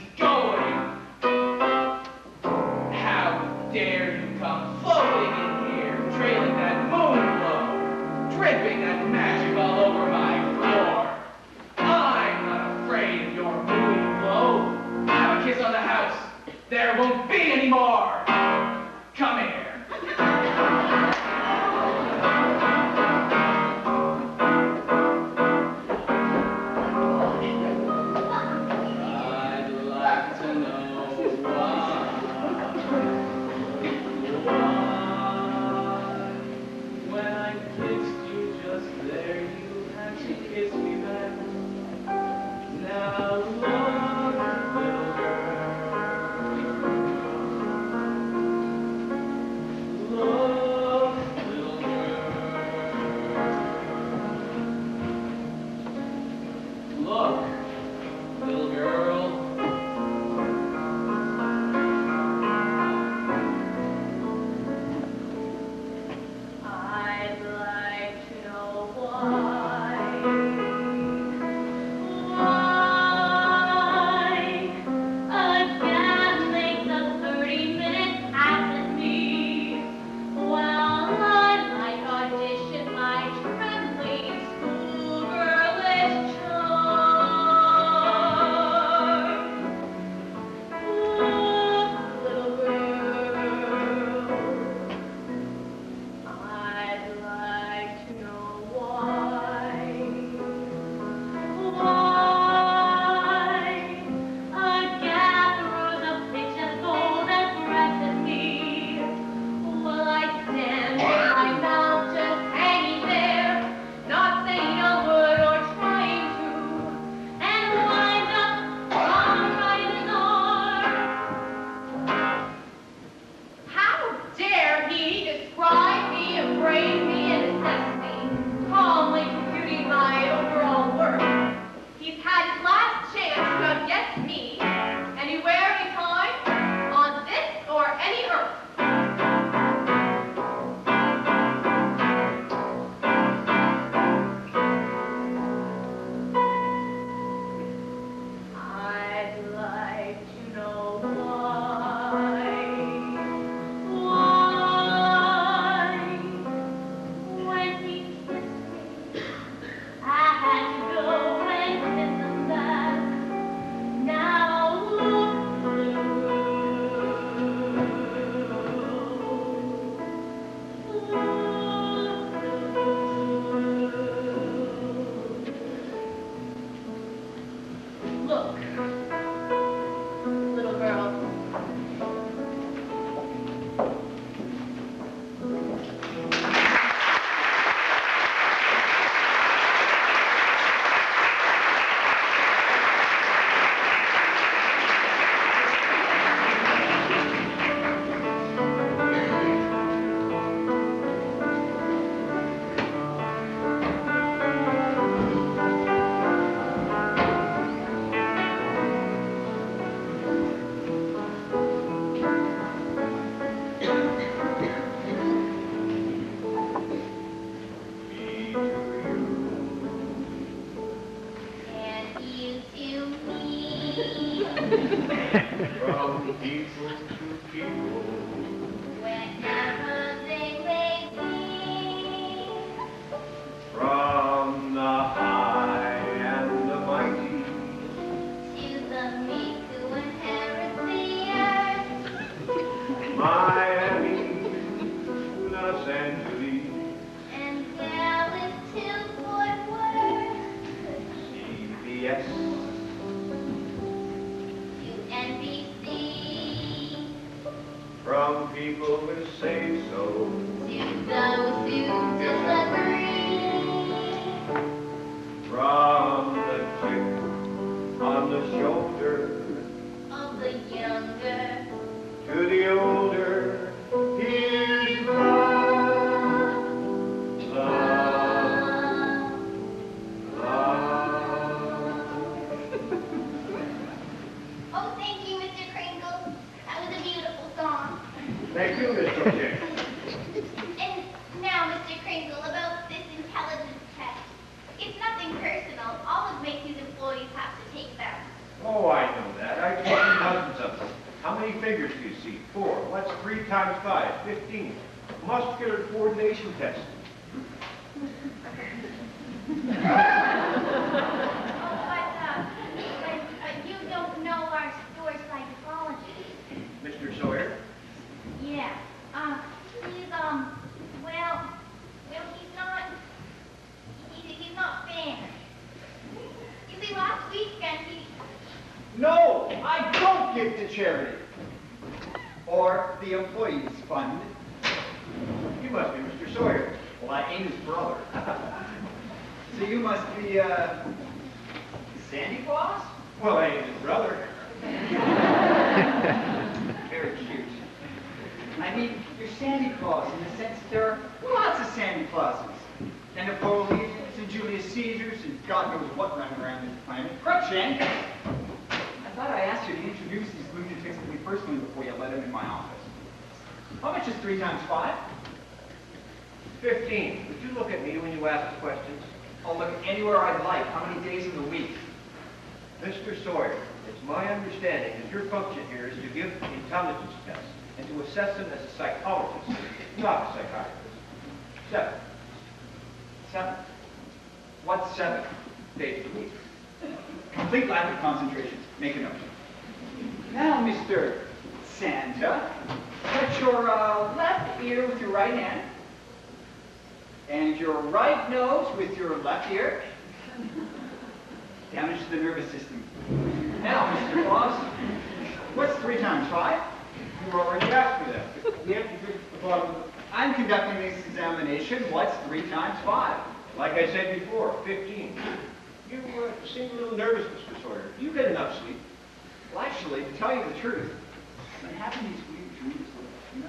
'cause there you had to kiss me back. Now look, little girl. Look, little girl. Look, little girl. I'd like to know why. Again makes a 30-minute pass at me. Well, unlike audition my trembling schoolgirlish charm. Little girl, I'd like to know why. A gatherer of pitch and gold and breath at me. Will I stand with my mouth just hanging there, not saying a word or trying to, and wind up on right in arm? How dare he describe me, appraise me, and assess me, calmly computing my overall worth? He's had his last chance to outguess me anywhere, anytime, on this or any earth. I'd like to know why. When he kissed me, I had to go and kiss him back. Now look, little girl. Look, little girl. And you to me. From people to people, Whenever they may be. from the high and the mighty, To the meek who inherit the earth. Miami, Los Angeles, And Dallas to Fort Worth. CBS, To NBC. from people who say so, To those who disagree. from the chip on the shoulder Of the younger. to the older. Here's love, love, love. Oh, thank you, Mr. Crinkle. That was a beautiful song. Thank you, Mr. O'Shea. And now, Mr. Crinkle, about this intelligence test. It's nothing personal. All of Macy's employees have to take them. Oh, I know that. I taught dozens of them. How many fingers do you see? 4. What's 3 times 5? 15. Muscular coordination test. But you don't know our store's psychology. Mr. Sawyer? Yeah. He's, well, he's not fair. You see, last weekend No, I don't give to charity. Or the employees fund. You must be Mr. Sawyer. Well, I ain't his brother. must be, Sandy Claus? Well, I ain't his brother. Very cute. I mean, you're Sandy Claus in the sense that there are lots of Sandy Clauses. And Napoleons and Julius Caesars and God knows what running around this planet. Correct, Shank? I thought I asked you to introduce these lunatics to me personally before you let them in my office. How much is 3 times 5? 15. Would you look at me when you ask the questions? I'll look anywhere I'd like. How many days in the week? Mr. Sawyer, it's my understanding that your function here is to give intelligence tests and to assess them as a psychologist, not a psychiatrist. 7. 7. What's 7? Days a week. Complete lack of concentration. Make a note. Now, Mr. Santa, touch your left ear with your right hand, and your right nose with your left ear. Damage to the nervous system. Now, Mr. Claus, what's 3 times 5? You already asked me that. The answer is at the bottom of the... I'm conducting this examination. What's 3 times 5? Like I said before, 15. You seem a little nervous, Mr. Sawyer. Do you get enough sleep? Well, actually, to tell you the truth, I've been having these weird dreams with,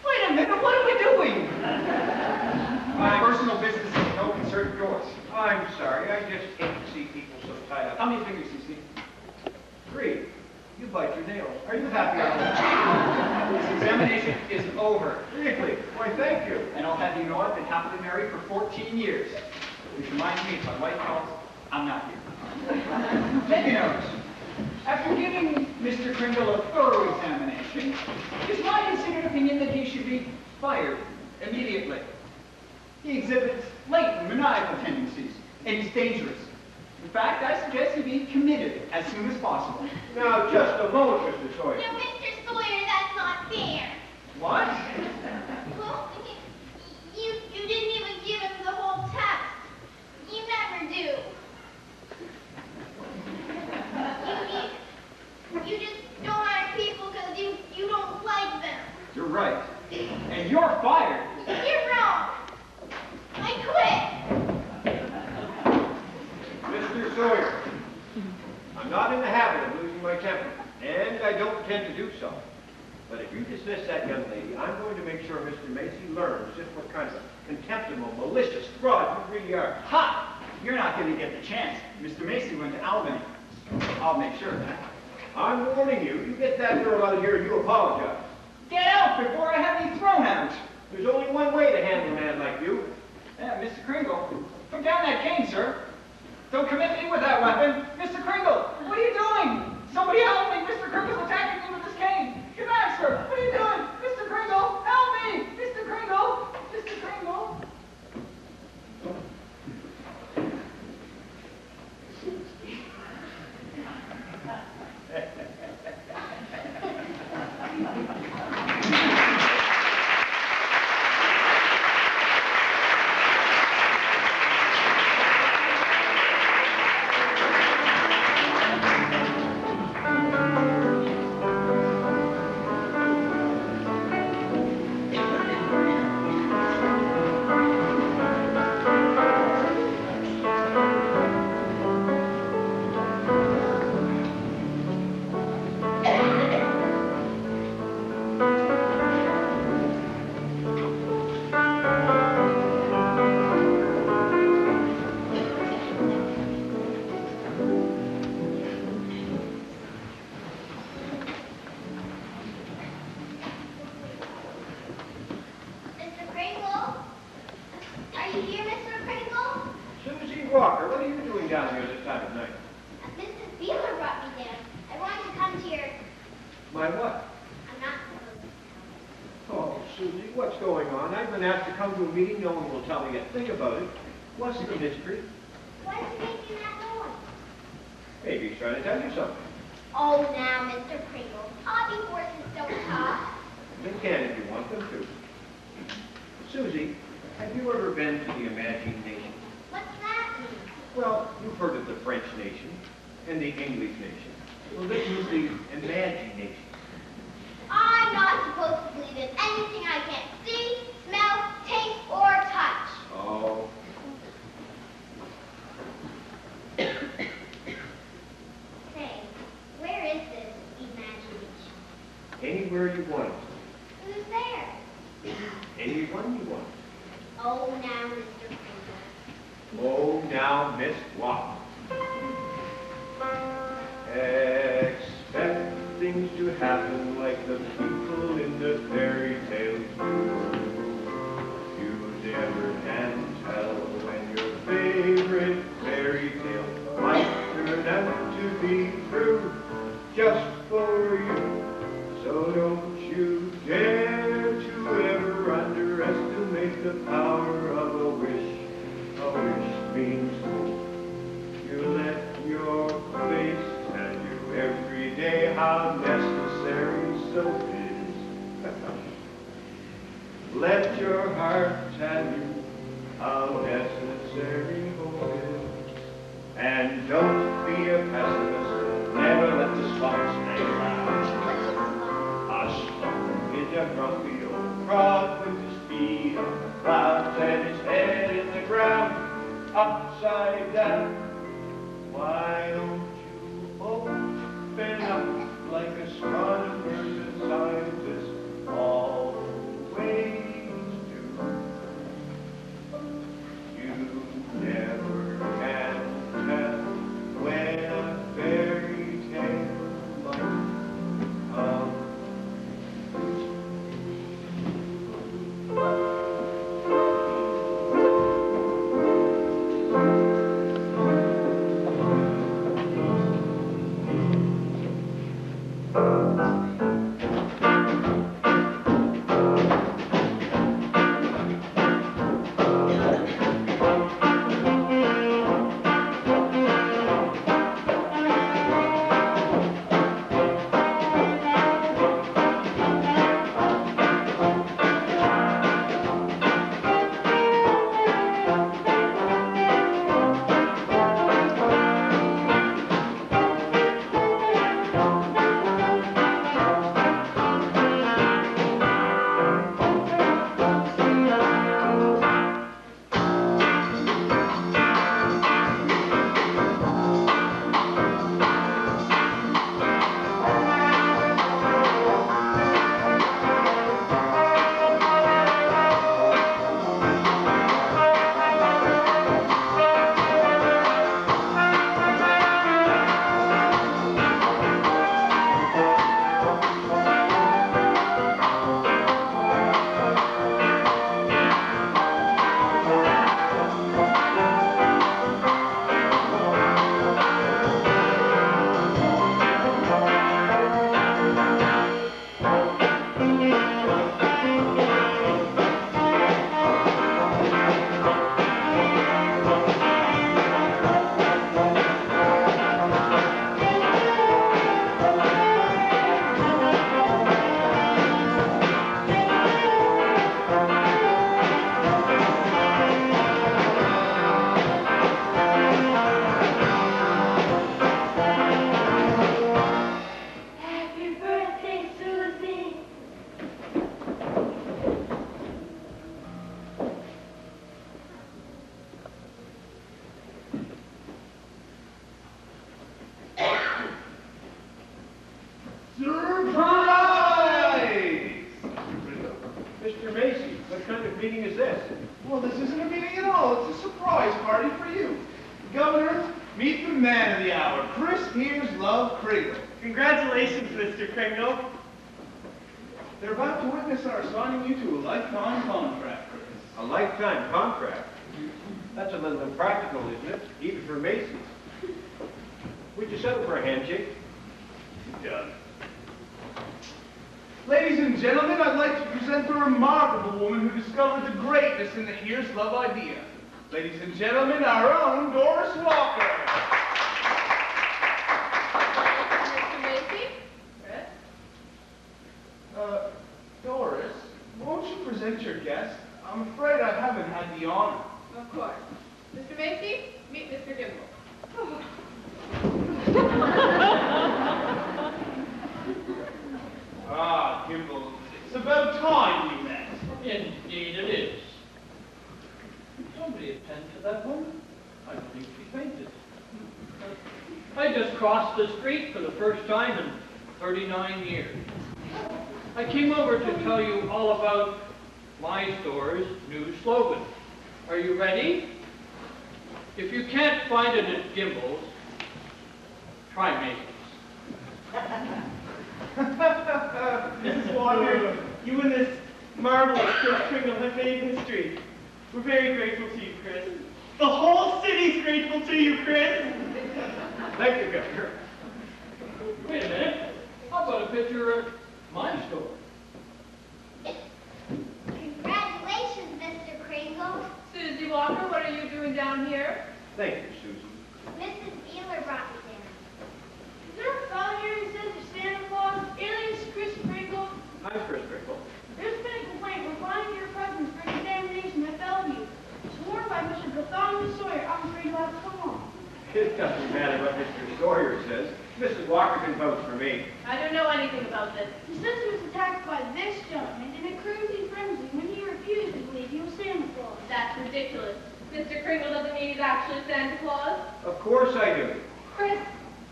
wait a minute, what are we doing? My personal business is no concern of yours. I'm sorry, I just hate to see people so tied up. How many fingers do you see? 3. You bite your nails. Are you happy on that? This examination is over. Really? Why, thank you. And I'll have you know I've been happily married for 14 years. Which reminds me, if my wife calls, I'm not here. Take a note. After giving Mr. Kringle a thorough examination, it is my considered opinion that he should be fired immediately. He exhibits latent maniacal tendencies, and he's dangerous. In fact, I suggest he be committed as soon as possible. Now, just a moment, Mr. Sawyer. Now, Mr. Sawyer, that's not fair. What? Well, you didn't even give him the whole test. You never do. You just don't hire people because you don't like them. You're right. And you're fired. You're wrong. I quit. Mr. Sawyer, I'm not in the habit of losing my temper, and I don't intend to do so. But if you dismiss that young lady, I'm going to make sure Mr. Macy learns just what kind of a contemptible, malicious fraud you really are. Ha! You're not going to get the chance. Mr. Macy went to Albany. I'll make sure of that. I'm warning you, you get that girl out of here and you apologize. Get out before I have you thrown out. There's only one way to handle a man like you. Yeah, Mr. Kringle, put down that cane, sir. Don't commit me with that weapon. Mr. Kringle, what are you doing? Somebody help me. Mr. Kringle's attacking me with this cane. Get back, sir. What are you doing? Mr. Kringle, help me. Mr. Kringle. Mr. Kringle. Mr. Kringle? Are you here, Mr. Kringle? Susie Walker, what are you doing down here this time of night? Mrs. Beeler brought me down. I wanted to come to your... My what? I'm not supposed to. Oh, Susie, what's going on? I've been asked to come to a meeting. No one will tell me a thing about it. What's the mystery? Why is he making that noise? Maybe he's trying to tell you something. Oh, now, Mr. Kringle. Hobby horses don't talk. They can if you want them to. Susie, have you ever been to the Imagine Nation? What's that mean? Well, you've heard of the French nation and the English nation. Well, this is the Imagine Nation. I'm not supposed to believe in anything I can't see, smell, taste, or touch. Oh. now, Miss Watt. Expect things to happen like the people in the fairy tales do. You never can tell when your favorite fairy tale might turn out to be true just for you. So don't you dare to ever underestimate the power of a wish. A wish means hope. You let your face tell you every day how necessary soap is. Let your heart tell you how necessary hope is. And don't be a pessimist. Never let the swamps hang around. A slump is a grumpy old frog with his feet on the clouds and his head in the ground, upside down. Why don't you open up like astronomers and scientists always do? You never can tell when a fairy tale might come. Happy birthday, Susie. Surprise! Mr. Macy, what kind of meeting is this? Well, this isn't a meeting at all. It's a surprise party for you. Governor, meet the man of the hour, Chris Here's Love Kringle. Congratulations, Mr. Kringle. They're about to witness our signing you to a lifetime contract, Chris. A lifetime contract? That's a little impractical, isn't it? Even for Macy's. Would you settle for a handshake? Done. Ladies and gentlemen, I'd like to present the remarkable woman who discovered the greatness in the Here's Love idea. Ladies and gentlemen, our own Doris Walker. Mr. Macy? Chris? Doris, won't you present your guest? I'm afraid I haven't had the honor. Of course. Mr. Macy, meet Mr. Gimble. Ah, Kimball, it's about time we met. Indeed it is. Somebody attend to that woman. I believe she fainted. I just crossed the street for the first time in 39 years. I came over to tell you all about my store's new slogan. Are you ready? If you can't find it at Gimbel's, try Macy's. Mrs. Walker, you and this marvelous Chris Kringle have made history. We're very grateful to you, Chris. The whole city's grateful to you, Chris. Thank you, Governor. Wait a minute. How about a picture at my store? Congratulations, Mr. Kringle. Susie Walker, what are you doing down here? Thank you, Susan. Mrs. Beeler brought me down. Is there a fellow here who says it's Santa Claus? Alias Chris Kringle? I'm Chris Crickle. There's been a complaint replying to your presence for examination at Bellevue. Sworn by Mr. Bartholomew Sawyer. I'm afraid you'll have to come on. It doesn't matter what Mr. Sawyer says. Mrs. Walker can vote for me. I don't know anything about this. He says he was attacked by this gentleman in a crazy frenzy when he refused to believe he was Santa Claus. That's ridiculous. Mr. Kringle doesn't mean he's actually Santa Claus. Of course I do. Chris,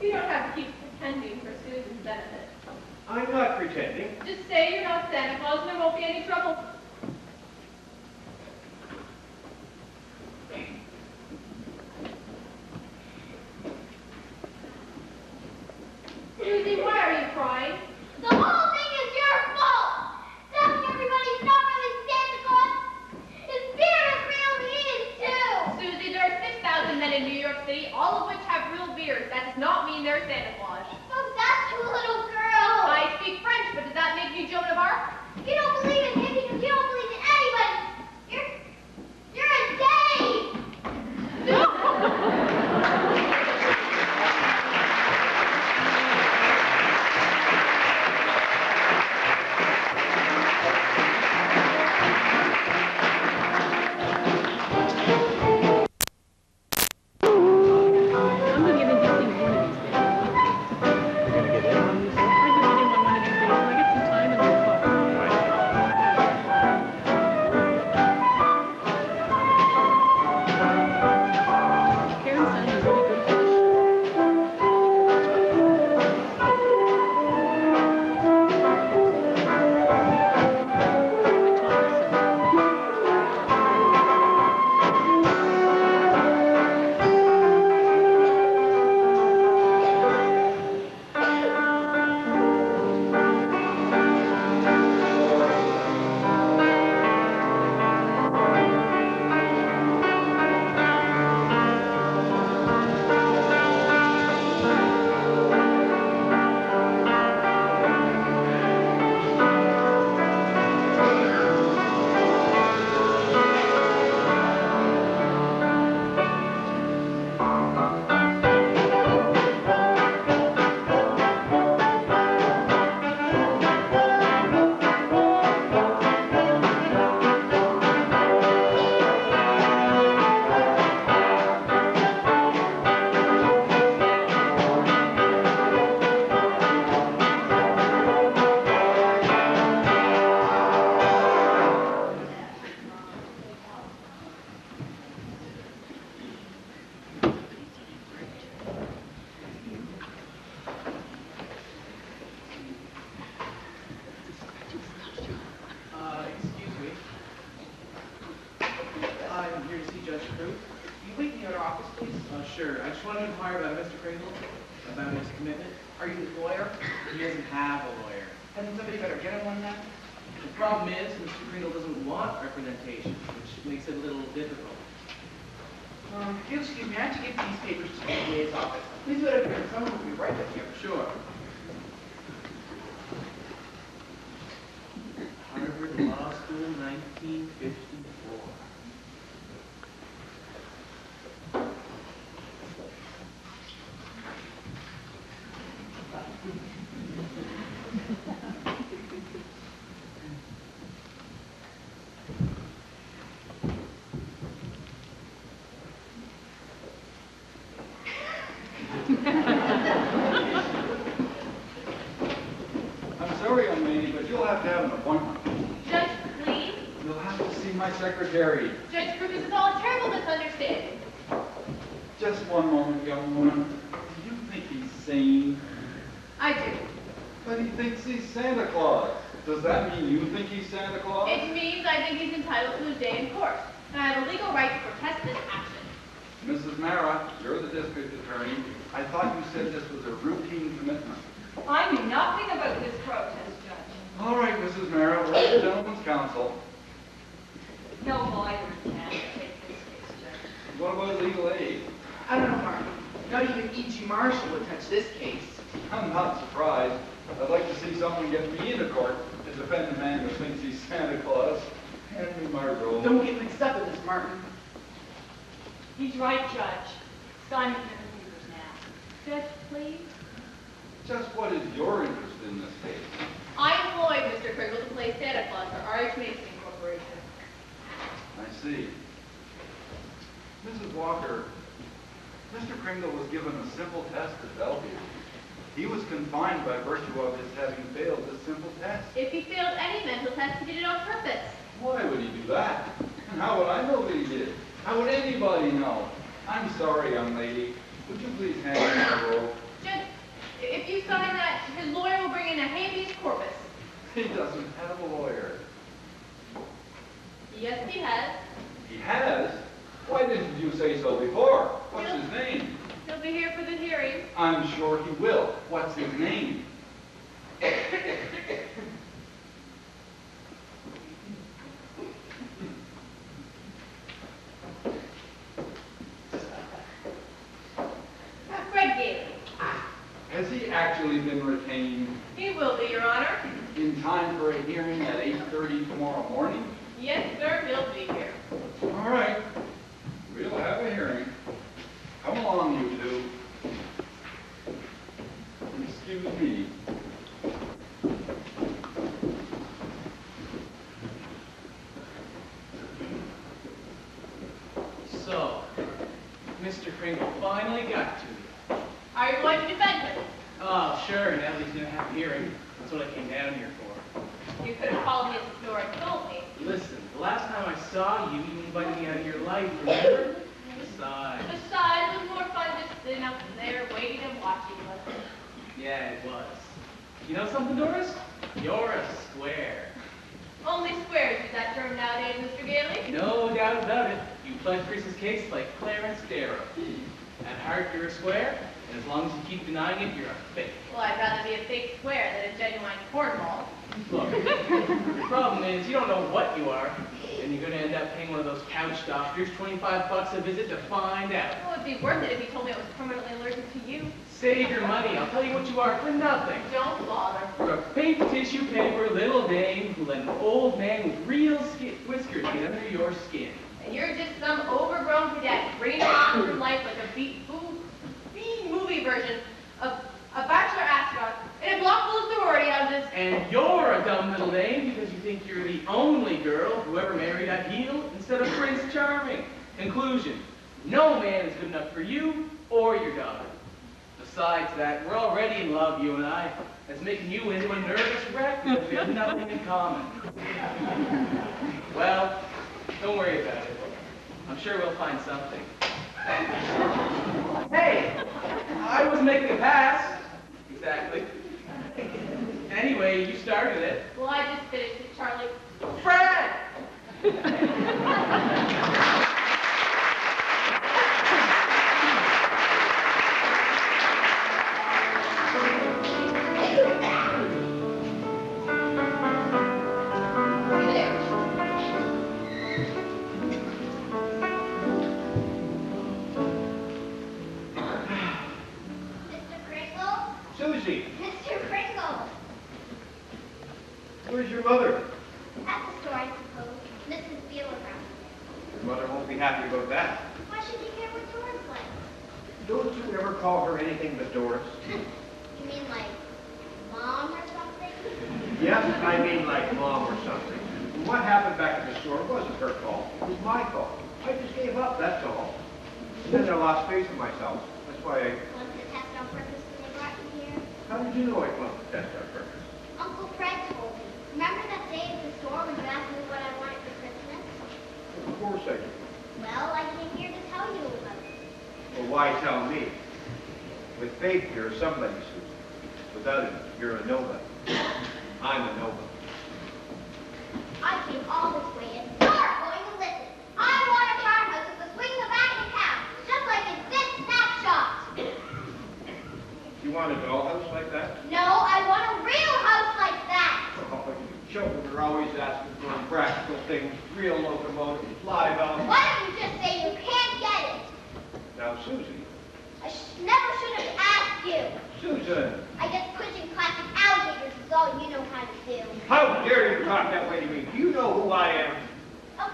you don't have to keep pretending for Susan's benefit. I'm not pretending. Just say you're not Santa Claus and there won't be any trouble. Susie, why are you crying? The whole thing is your fault! Telling everybody he's not really Santa Claus. His beard is real and he is too! Susie, there are 6,000 men in New York City, all of which have real beards. That does not mean they're Santa Claus. Oh, that's you little girl! I speak French, but does that make me Joan of Arc? You don't believe in him because you don't believe in anybody! You're a Dave! I'm gonna get into this thing one of these days. You're gonna get in on this? I'm gonna get in on one of these days. When I get some time and I'll talk. Karen sounded really good for this. I told her so. Excuse me. I'm here to see Judge Cruz. You wait in the other office, please? Sure. I just want to inquire about Mr. Kringle, about his commitment. Are you his lawyer? He doesn't have a lawyer. Hasn't somebody better get him one now? The problem is, Mr. Kringle doesn't want representation, which makes it a little difficult. If you'll excuse me, I have to give these papers to the DA's office. Please wait up here. Someone will be right with you. Sure. Harvard Law School, 1954. I'm sorry, young lady, but you'll have to have an appointment. Judge, please. You'll have to see my secretary. Judge Cruz, this is all a terrible misunderstanding. Just one moment, young woman. Do you think he's sane? I do. But he thinks he's Santa Claus. Does that mean you think he's Santa Claus? It means I think he's entitled to his day in court, and I have a legal right to protest this action. Mrs. Mara, you're the district attorney. I thought you said this was a routine commitment. I knew nothing about this protest, Judge. All right, Mrs. Mara, we're the gentleman's counsel. No lawyer can take this case, Judge. What about legal aid? I don't know, Mark. Not even E.G. Marshall would touch this case. I'm not surprised. I'd like to see someone get me into court to defend a man who thinks he's Santa Claus. Hand me my robe. Don't get mixed up in this, Martin. He's right, Judge. Simon's in the papers now. Judge, please. Just what is your interest in this case? I employed Mr. Kringle to play Santa Claus for R.H. Mason Corporation. I see. Mrs. Walker, Mr. Kringle was given a simple test at Bellevue. He was confined by virtue of his having failed this simple test. If he failed any mental test, he did it on purpose. Why would he do that? And how would I know that he did? How would anybody know? I'm sorry, young lady. Would you please hand me my robe? Judge, if you sign that, his lawyer will bring in a habeas corpus. He doesn't have a lawyer. Yes, he has. He has? Why didn't you say so before? What's his name? He'll be here for the hearing. I'm sure he will. What's his name? Fred Gailey. Has he actually been retained He will be, Your Honor. in time for a hearing at 8:30 tomorrow morning? Yes, sir, he'll be here. All right. We'll have a hearing. Come along, you two. Excuse me. So, Mr. Kringle finally got to you. Are you going to defend him? Oh, sure, now that he's going to have a hearing. That's what I came down here for. You could have called me at the store and told me. Listen, the last time I saw you, you invited me out of your life, remember? Besides. Besides, it was more fun just sitting up there waiting and watching us. Yeah, it was. You know something, Doris? You're a square. Only squares use that term nowadays, Mr. Gailey. No doubt about it. You pled Chris's case like Clarence Darrow. At heart, you're a square, and as long as you keep denying it, you're a fake. Well, I'd rather be a fake square than a genuine cornball. Look, the problem is you don't know what you are, and you're going to end up paying one of those couch doctors $25 a visit to find out. Well, it'd be worth it if he told me I was permanently allergic to you. Save your money. I'll tell you what you are for nothing. Don't bother. You're a pink tissue paper little dame who let an old man with real whiskers get under your skin. And you're just some overgrown cadet bringing on through life like a B-movie version of a bachelor astronaut in a block full of sorority houses. And you're a dumb little dame because you think you're the only girl who ever married a heel instead of Prince Charming. Conclusion, no man is good enough for you or your daughter. Besides that, we're already in love, you and I. That's making you into a nervous wreck because we have nothing in common. Well, don't worry about it. I'm sure we'll find something. Hey, I wasn't making a pass. Exactly. Anyway, you started it. Well, I just finished it, Charlie. Fred! Mr. Kringle? Susie, Mr. Kringle! where's your mother? At the store, I suppose. Mrs. Bealegram. Your mother won't be happy about that. Why should you care what Doris likes? Don't you ever call her anything but Doris? You mean like mom or something? Yes, I mean like mom or something. What happened back at the store wasn't her fault. It was my fault. I just gave up, that's all. Then I lost faith in myself. That's why I... Flunked the test on purpose when they brought you here? How did you know I flunked the test on purpose? Uncle Fred told me. Remember that day at the store when you asked me what I wanted for Christmas? Of course I did. Well, I came here to tell you about it. Well, why tell me? With faith, you're somebody, Susan. Without it, you're a nobody. I'm a nobody. I came all this way and you're going to listen. I want a farmhouse with a swing in the back of town, just want a dollhouse like that? No, I want a real house like that. Oh, you children are always asking for practical things, real locomotives, fly valves. Why don't you just say you can't get it? Now, Susie. I never should have asked you. Susan, I guess pushing plastic alligators is all you know how to do. how dare you talk that way to me? Do you know who I am? Of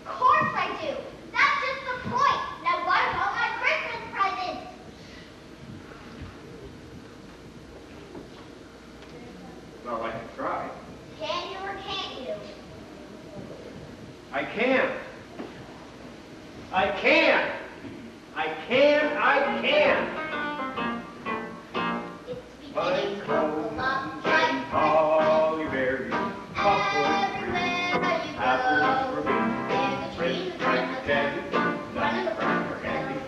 course I do. That's just the point. Now what about my Christmas present? Well, I can try. Can you or can't you? I can. I can. I can. I can. It's beginning to look like Christmas Holly berries, everywhere you apples go. for me, There's a tree red in front French of candy, us, running nut brown for candy,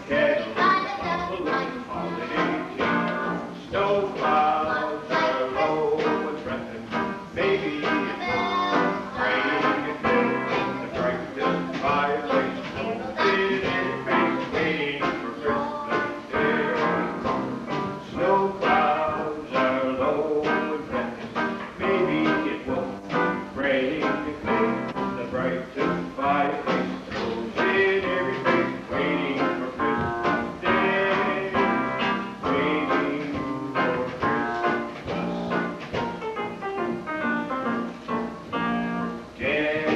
City kettle, lights up balloon, like holiday tea, snow clouds are low and threatening, maybe it's raining at noon, the brightest fireplace, everybody's waiting for Christmas Day. Snow clouds are low and threatening, maybe it won't rain at noon, the brightest fireplace goes in, everybody's waiting for Christmas Day, waiting for Christmas Day.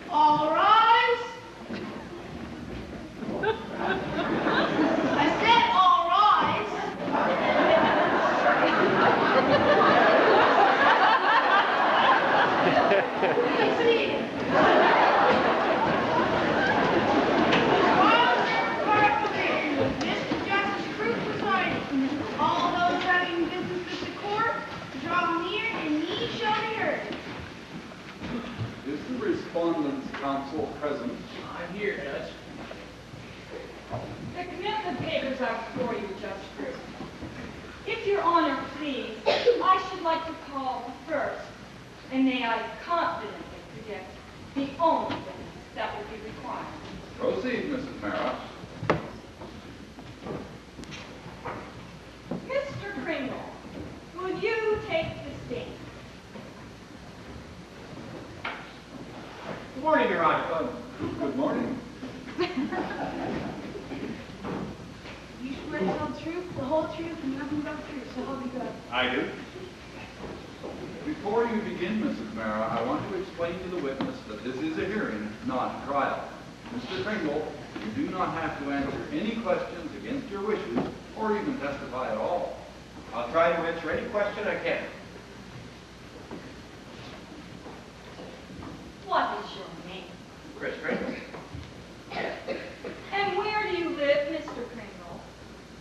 All rise. I said all rise. Please seated. While this part begins, Mr. Justice Cruz presiding. All those having business with the court, draw near and ye shall be heard. Is the respondent's counsel present? I'm here, Judge. The commitment papers are before you, Judge Cruz. If Your Honor please, I should like to call the first, and may I confidently predict the only witness that will be required. Proceed, Mrs. Mara. Mr. Kringle, will you take the stand? Good morning, Your Honor. Good morning. You swear to tell the truth, the whole truth, and nothing but the truth, so help you God. I do. Before you begin, Mrs. Mara, I want to explain to the witness that this is a hearing, not a trial. Mr. Kringle, you do not have to answer any questions against your wishes or even testify at all. I'll try to answer any question I can. What is your name? Chris Kringle. And where do you live, Mr. Kringle?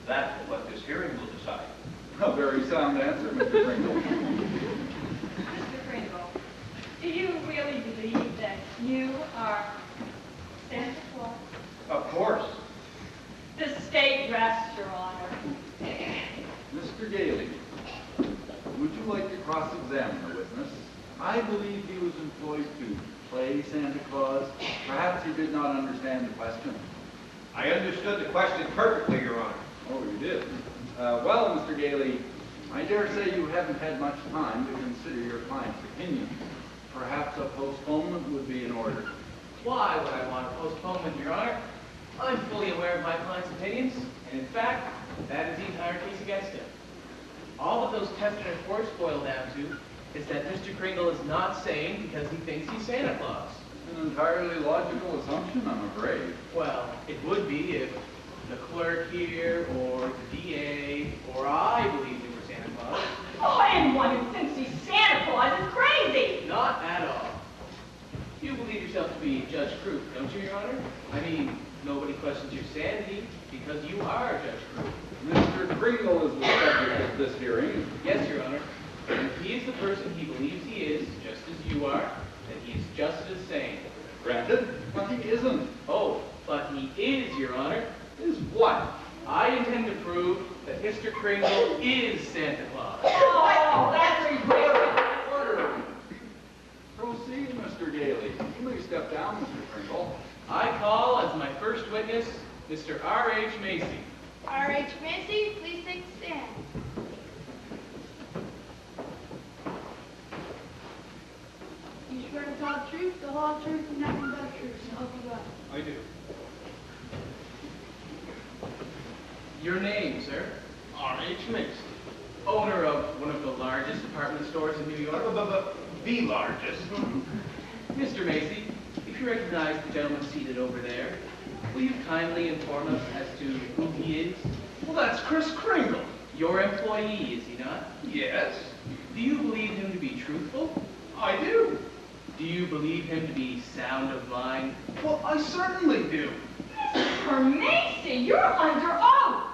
That's what this hearing will decide. A very sound answer, Mr. Kringle. Mr. Kringle, do you really believe that you are Santa Claus? Of course. The state rests, Your Honor. Mr. Gailey, would you like to cross-examine the witness? I believe he was employed to play Santa Claus. Perhaps he did not understand the question. I understood the question perfectly, Your Honor. Oh, you did? Well, Mr. Gailey, I dare say you haven't had much time to consider your client's opinion. Perhaps a postponement would be in order. Why would I want a postponement, Your Honor? I'm fully aware of my client's opinions, and in fact, that is the entire case against him. All that those tests and reports boil down to is that Mr. Kringle is not saying because he thinks he's Santa Claus. An entirely logical assumption, I'm afraid. Well, it would be if the clerk here, or the DA, or I believed you were Santa Claus. Oh, anyone who thinks he's Santa Claus is crazy! Not at all. You believe yourself to be Judge Cruz, don't don't you, Your Honor? I mean, nobody questions your sanity because you are Judge Cruz. Mr. Kringle is the subject of this hearing. Yes, Your Honor. And if he is the person he believes he is, just as you are, then he is just as sane. Granted, but he isn't. Oh, but he is, Your Honor. Is what? I intend to prove that Mr. Kringle is Santa Claus. Oh, that's ridiculous. Order. Proceed, Mr. Gailey. You may step down, Mr. Kringle. I call as my first witness, Mr. R.H. Macy. R.H. Macy, please take a stand. You swear to tell the truth, the whole truth, and nothing but the truth, so help you God. I do. Your name, sir? R.H. Macy. Owner of one of the largest department stores in New York? The largest. Mr. Macy, if you recognize the gentleman seated over there, will you kindly inform us as to who he is? Well, that's Kris Kringle. Your employee, is he not? Yes, Do you believe him to be truthful? I do. Do you believe him to be sound of mind? Well, I certainly do. Mr. Macy, you're under oath.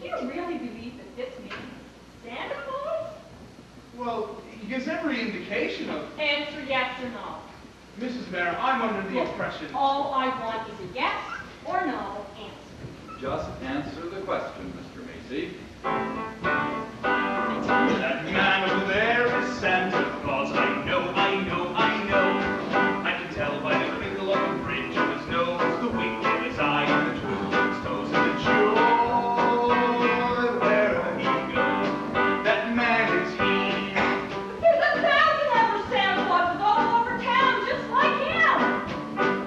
Do you really believe that this means Santa Claus? Well, he gives every indication of... Answer yes or no. Mrs. Mayor, I'm under the impression... All I want is a yes or no answer. Just answer the question, Mr. Macy. That man over there is Santa Claus. I know, I know, I know. I can tell by the crinkle of the bridge of his nose, the wink of his eye, and the twinkle of his toes, and the joy wherever he goes. That man is he. There's 1,000 other Santa Clauses all over town just like him.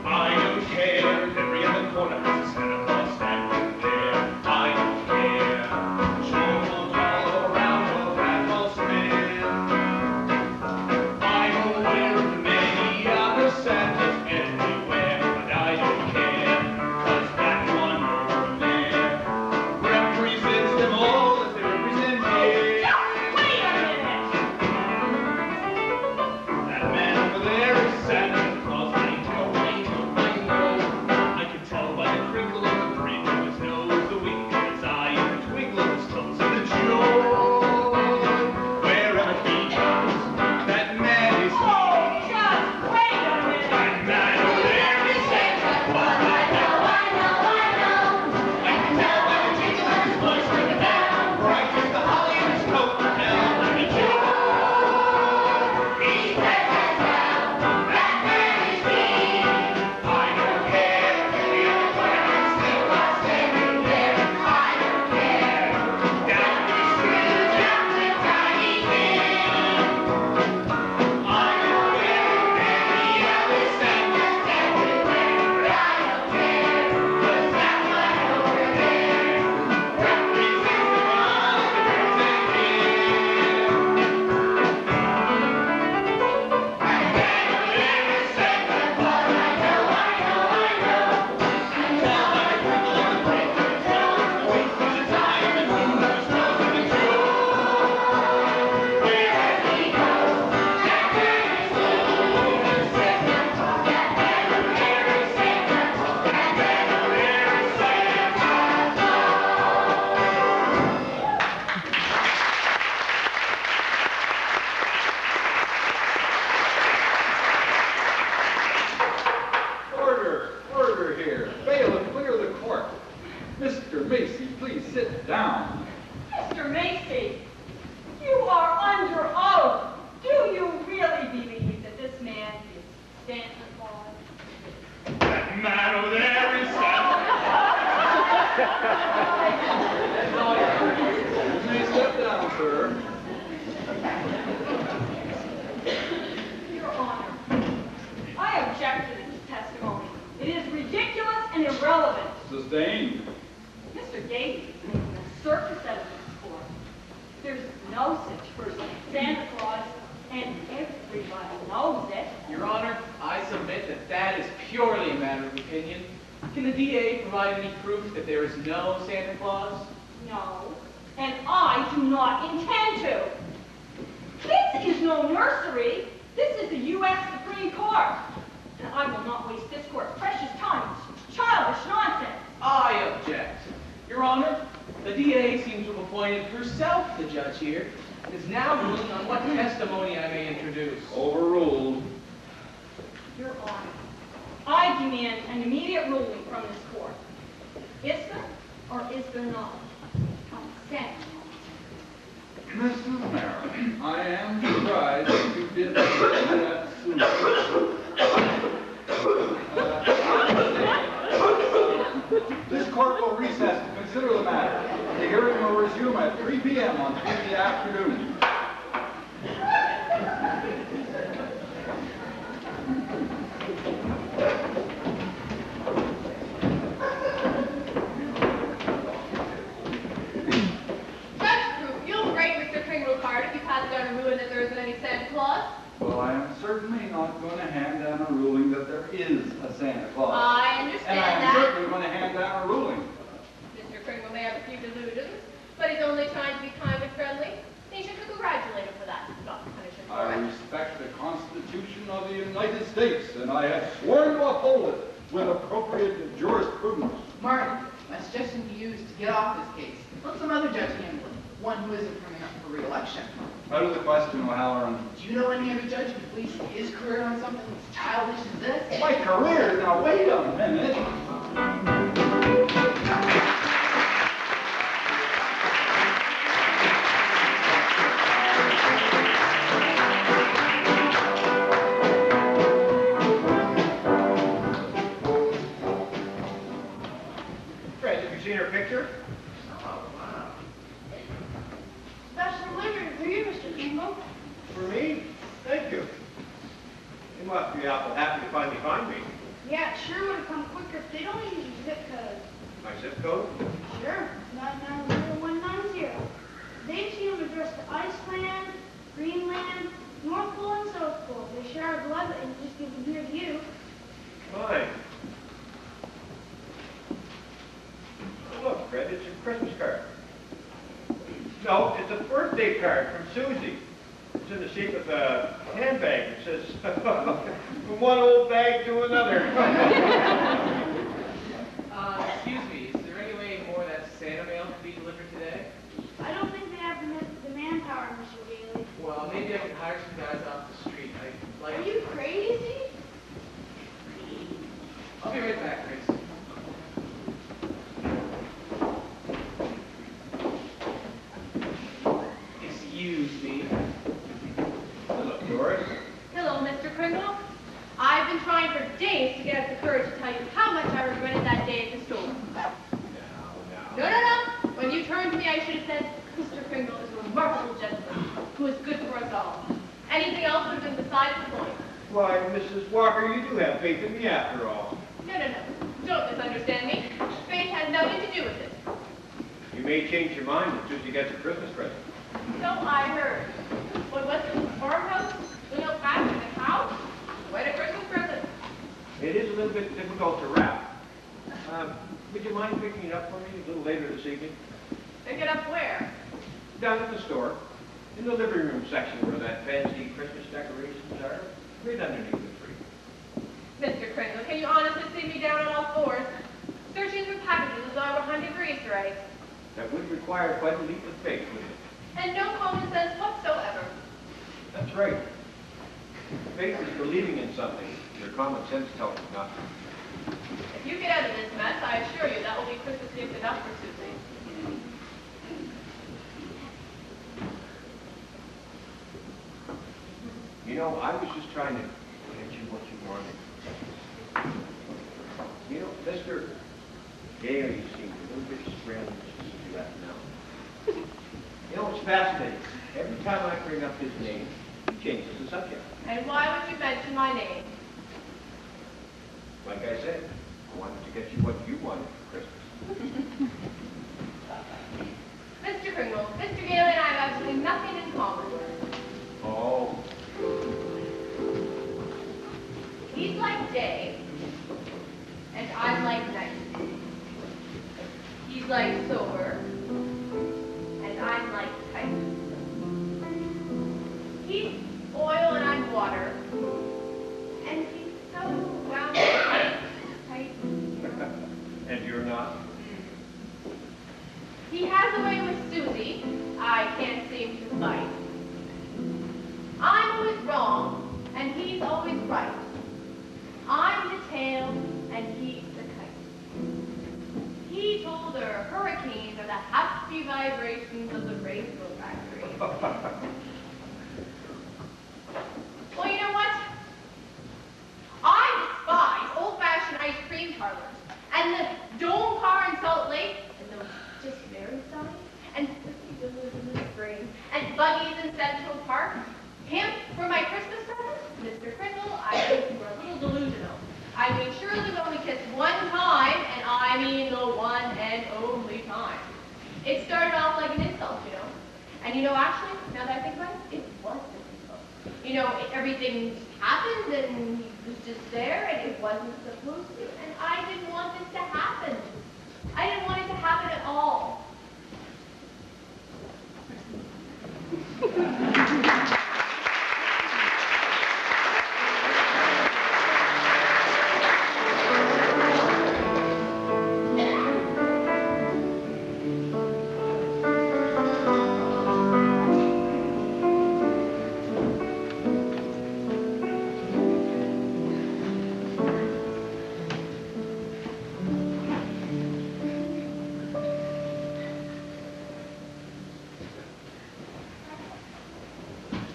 I don't care if every other corner has a Santa Claus standing there. I don't care. Trouble all around or that will spin. I'm aware of many other Santas everywhere, but I don't care, 'cause that one over there represents them all as they represent me. Just wait a minute. That man over there is Santa Claus. I know, I know, I know. I can tell by the crinkle of the bridge of his nose, the wink of his eye, and the twinkle of his toes, and the joy wherever he goes. That man is he. Oh, just wait a minute. That man over there is Santa Claus. I know, I know, I know. I can tell by the jingle of his voice like a bell, bright as the holly in his coat, and the joy he says as well. That man is he. I don't care if the other corner has still lost standing there. I don't care. Down the street, down the tiny thing. I'm aware of many other Santas everywhere, but I don't care, 'cause that one over there represents them all as they represent me. That man over there is Santa Claus. I know, I know, I know. I can tell by the crinkle of the bridge of his nose, the wink of his eye, and the twinkle of his toes, and the joy wherever he goes. That man is he. Santa Claus. That man over there is Santa Claus. That man over there is Santa Order, order here. Bailiff, clear the court. Mr. Macy, please sit down. Mr. Macy, you are under oath. Do you really believe that this man is Santa Claus? That man over there is Santa. You may step down, sir. Your Honor, I object to this testimony. It is ridiculous and irrelevant. Sustained. Mr. Gates is making a circus out of this court. There's no such person as Santa Claus, and everybody knows it. Your Honor, I submit that that is purely a matter of opinion. Can the DA provide any proof that there is no Santa Claus? No, and I do not intend to. This is no nursery. This is the U.S. Supreme Court. And I will not waste this court's precious time rubbish, nonsense. I object. Your Honor, the DA seems to have appointed herself the judge here and is now ruling on what testimony I may introduce. Overruled. Your Honor, I demand an immediate ruling from this court. Is there or is there not consent? Mrs. Merrill, I am surprised that you did that soon. This court will recess to consider the matter. The hearing will resume at 3 p.m. on Tuesday afternoon. Judge Proof, you'll write Mr. Kringle card if you pass down a ruling that there isn't any Santa Claus. Well, I am certainly not going to hand down a ruling that there is a Santa Claus. I And understand I am that. certainly going to hand down a ruling. Mr. Kringle may have a few delusions, but he's only trying to be kind and friendly. He should congratulate him for that, not punish him for I it. respect the Constitution of the United States, and I have sworn to uphold it with appropriate jurisprudence. Martin, my suggestion to you is to get off this case. Let some other judge handle it, one who isn't coming up for re-election. Out of the question, O'Halloran. Do you know any other judge who wasted his career on something as childish as this? My career? Now, wait a minute. Fred, have you seen her picture? Special delivery for you, Mr. Kringle. For me? Thank you. You must be awful happy to finally find me. Yeah, it sure would have come quicker if they'd only used your zip code. My zip code? Sure, 990-190. They've seen them addressed to Iceland, Greenland, North Pole, and South Pole. They share our blood and just give them here to you. Fine. Oh, look, Fred, it's a Christmas card. No, it's a birthday card from Susie. It's in the shape of a handbag. It says, from one old bag to another. Excuse me, is there any way more of that Santa mail could be delivered today? I don't think they have the manpower, Mr. Bailey. Well, maybe I could hire some guys off the street. I'd like... Are you crazy? I'll be right back, Chris. Excuse me. Hello, Doris. Hello, Mr. Kringle. I've been trying for days to get up the courage to tell you how much I regretted that day at the store. No. When you turned to me, I should have said, Mr. Kringle is a remarkable gentleman who is good for us all. Anything else would have been besides the point. Why, Mrs. Walker, you do have faith in me after all. No. Don't misunderstand me. Faith has nothing to do with it. You may change your mind as soon as you get your Christmas present. So I heard. What was it? The farmhouse? Doing up back in the house? What a Christmas present. It is a little bit difficult to wrap. Would you mind picking it up for me a little later this evening? Pick it up where? Down at the store, in the living room section where that fancy Christmas decorations are, right underneath the tree. Mr. Kringle, can you honestly see me down on all fours, searching through packages as though I were hunting for Easter eggs? That would require quite a leap of faith, wouldn't it? And no common sense whatsoever. That's right. Faith is believing in something your common sense tells you not to. If you get out of this mess, I assure you that will be Christmas gift enough for Susie. You know, I was just trying to get you what you wanted. You know, Mr. Gale, you seem a little bit scrambled since you left now. You know, it's fascinating. Every time I bring up his name, he changes the subject. And why would you mention my name? Like I said, I wanted to get you what you wanted for Christmas. Mr. Kringle, Mr. Gale and I have absolutely nothing in common. Oh, He's like day, and I'm like night. He's like sober, and I'm like tight. He's oil and I'm water, and he's so round and tight. I mean, Shirley would only kiss one time, and I mean the one and only time. It started off like an insult, you know. And you know, actually, now that I think about it, it was an insult. You know, everything just happened, and he was just there, and it wasn't supposed to, and I didn't want this to happen. I didn't want it to happen at all.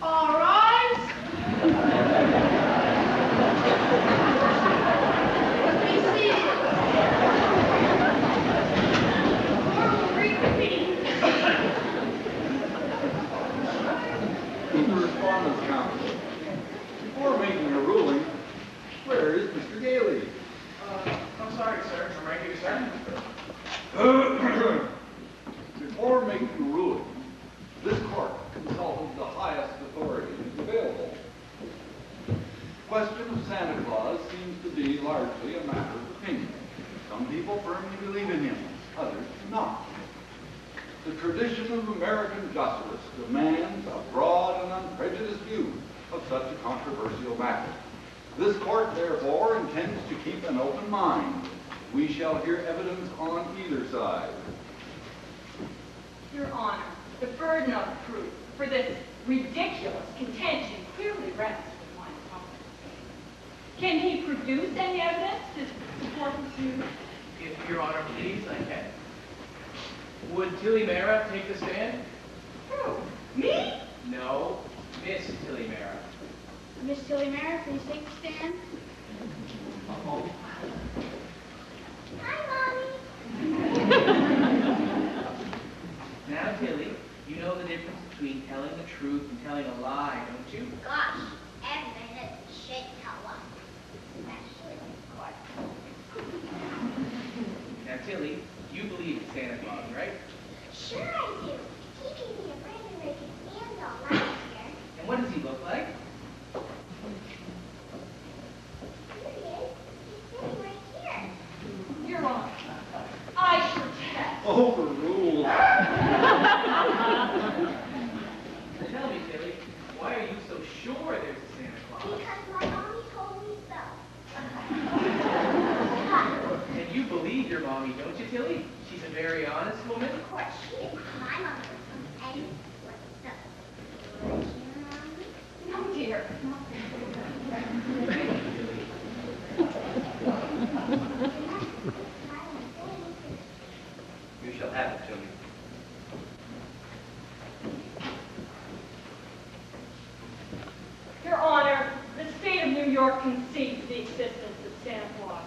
All right. Be seated. Or we'll reconvene. Mr. Respondent's Counsel, before making a ruling, where is Mr. Gailey? I'm sorry, sir. I'm right here, sir. Before making a ruling, this court consulted the highest authorities available. The question of Santa Claus seems to be largely a matter of opinion. Some people firmly believe in him, others do not. The tradition of American justice demands a broad and unprejudiced view of such a controversial matter. This court, therefore, intends to keep an open mind. We shall hear evidence on either side. Your Honor, the burden of proof for this ridiculous contention clearly rests with my opponent. Can he produce any evidence to support his view? If Your Honor please, I can. Would Tilly Mara take the stand? Who? Me? No, Miss Tilly Mara. Miss Tilly Mara, please take the stand. Hi, Mommy. Now, Tilly, you know the difference between telling the truth and telling a lie, don't you? Gosh, everybody should tell us, especially in court. Now, Tilly, you believe in Santa Claus, right? Sure I do. He gave me a brand new Rick candle last year. And what does he look like? Here he is. He's sitting right here. Your Honor, I protest. Overruled. Tell me, Tilly, why are you so sure there's a Santa Claus? Because my mommy told me so. And you believe your mommy, don't you, Tilly? She's a very honest woman. Of course she is. My mom was from any place. Oh dear. You shall have it, Tilly. Your Honor, the state of New York concedes the existence of Santa Claus.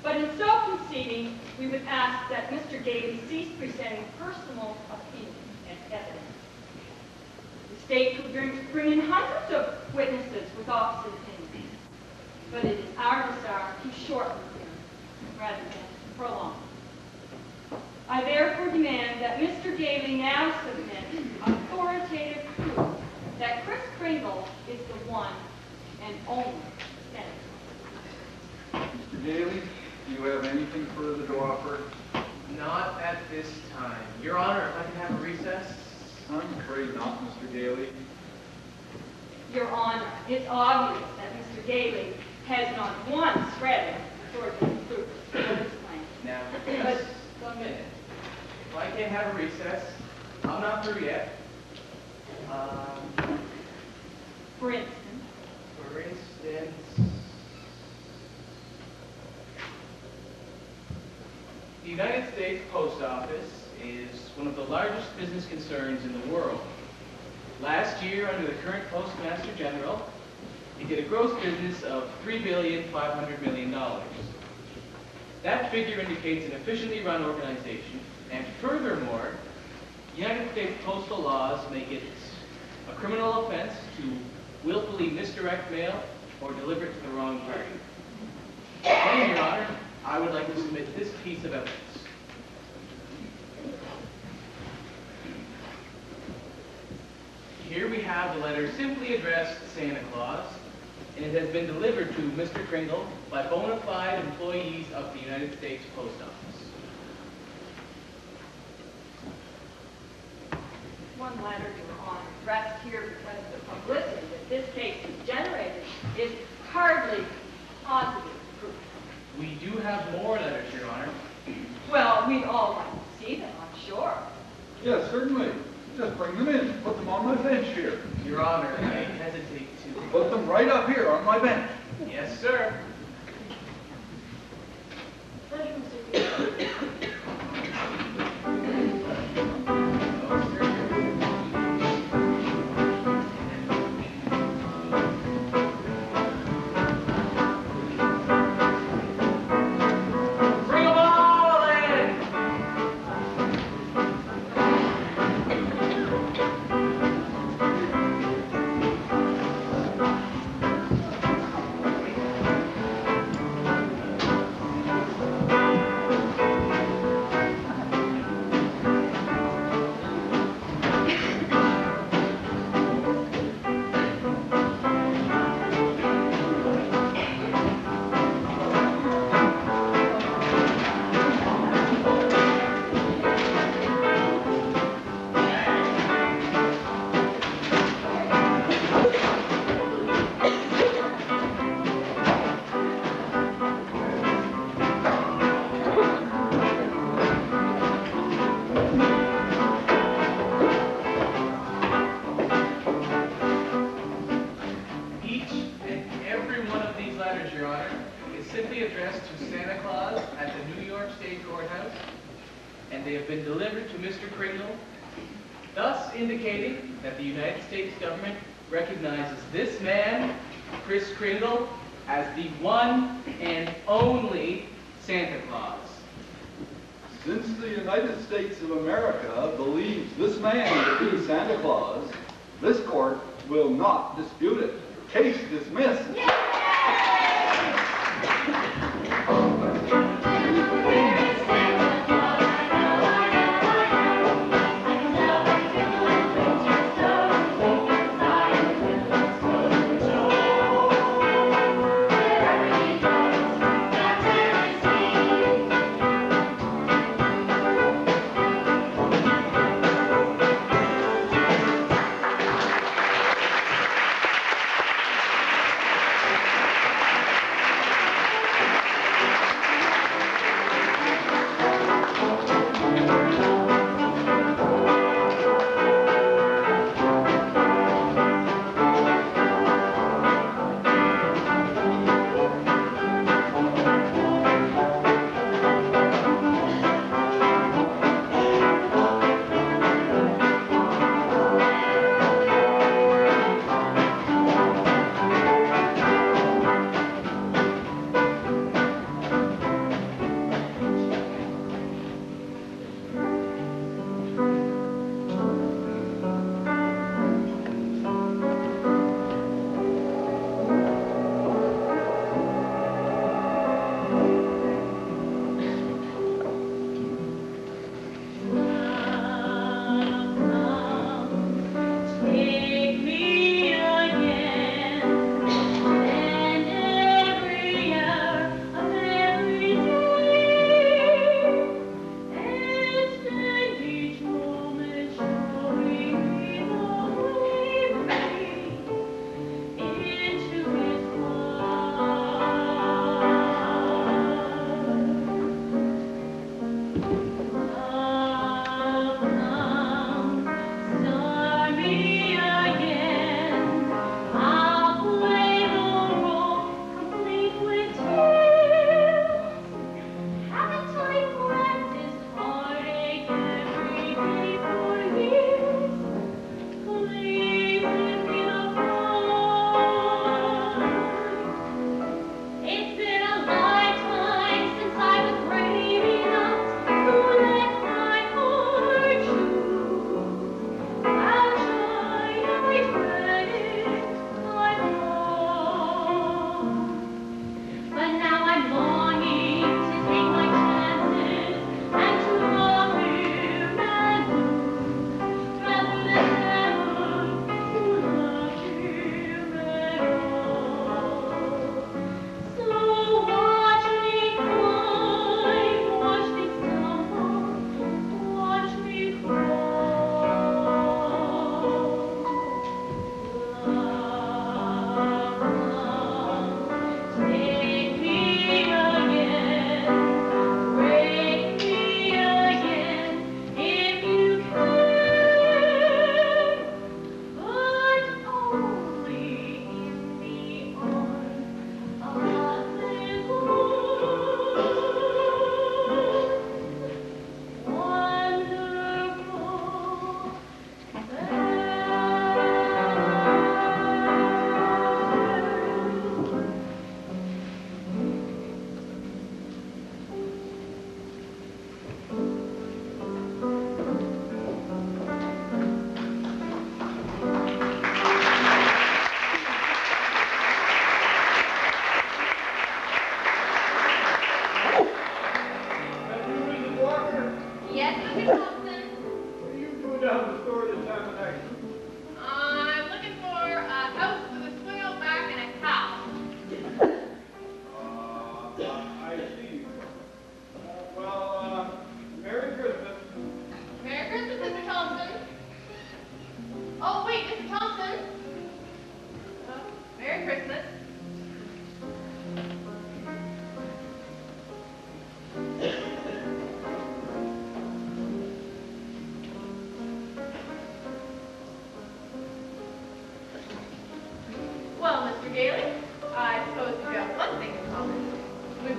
But in so conceding, we would ask that Mr. Gailey cease presenting personal opinions as evidence. The state could bring in hundreds of witnesses with opposite opinions, but it is our desire to shorten the hearing rather than prolong. I therefore demand that Mr. Gailey now submit authoritative proof that Kris Kringle is the one and only Santa. Mr. Gailey, do you have anything further to offer? Not at this time. Your Honor, if I can have a recess? I'm afraid not, Mr. Gailey. Your Honor, it's obvious that Mr. Gailey has not one shred of authoritative proof for his claim. Now, just a minute. If I can't have a recess, I'm not through yet. For instance, For instance, the United States Post Office is one of the largest business concerns in the world. Last year, under the current Postmaster General, it did a gross business of $3.5 billion. That figure indicates an efficiently run organization, and furthermore, United States postal laws make it a criminal offense to willfully misdirect mail or deliver it to the wrong party. I would like to submit this piece of evidence. Here we have the letter simply addressed Santa Claus, and it has been delivered to Mr. Kringle by bona fide employees of the United States Post Office. One letter, Your Honor, addressed here because the publicity that this case has generated is hardly positive proof. We do have more letters, Your Honor. Well, we'd all like to see them, I'm sure. Yes, certainly. Just bring them in. Put them on my bench here. Your Honor, I hesitate to... Put them right up here on my bench. Yes, sir. Pleasure, Mr. Fields. Bring 'em all in! Each and every one of these letters, Your Honor, is simply addressed to Santa Claus at the New York State Courthouse, and they have been delivered to Mr. Kringle, thus indicating that the United States government recognizes this man, Kris Kringle, as the one and only Santa Claus. Since the United States of America believes this man to be Santa Claus, this court will not dispute it. Case dismissed.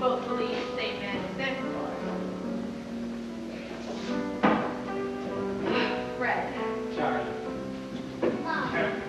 both believe same man descent. Fred. Charlie. Mom, Dad,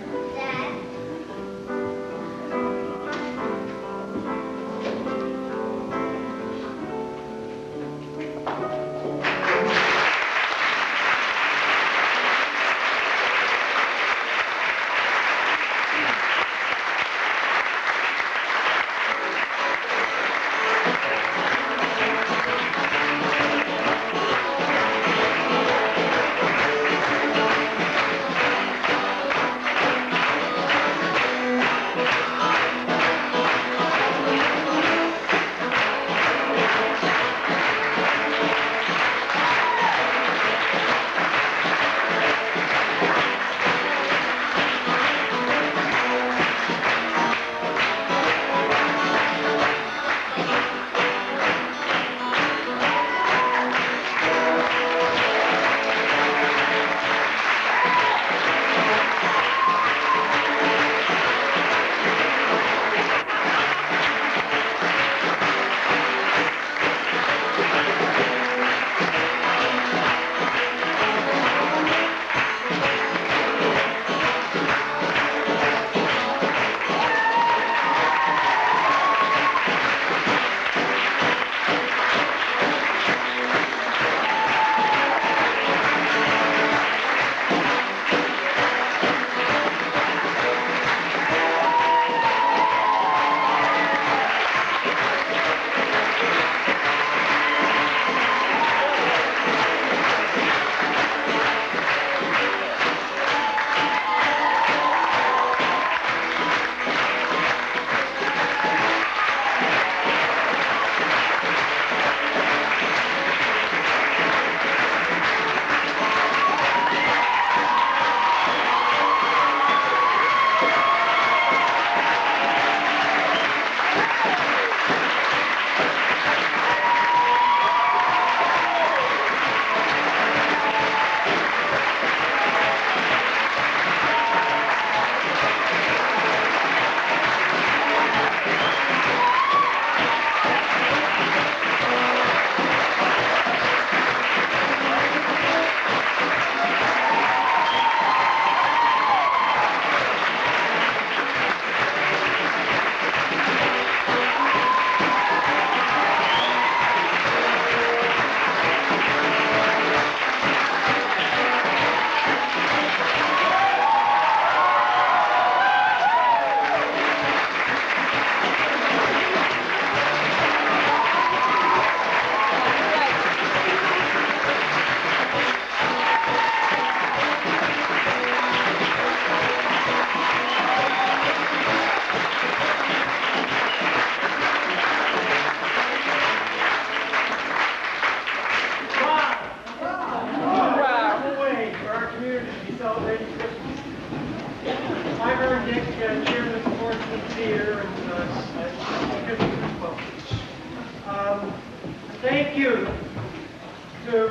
Thank you.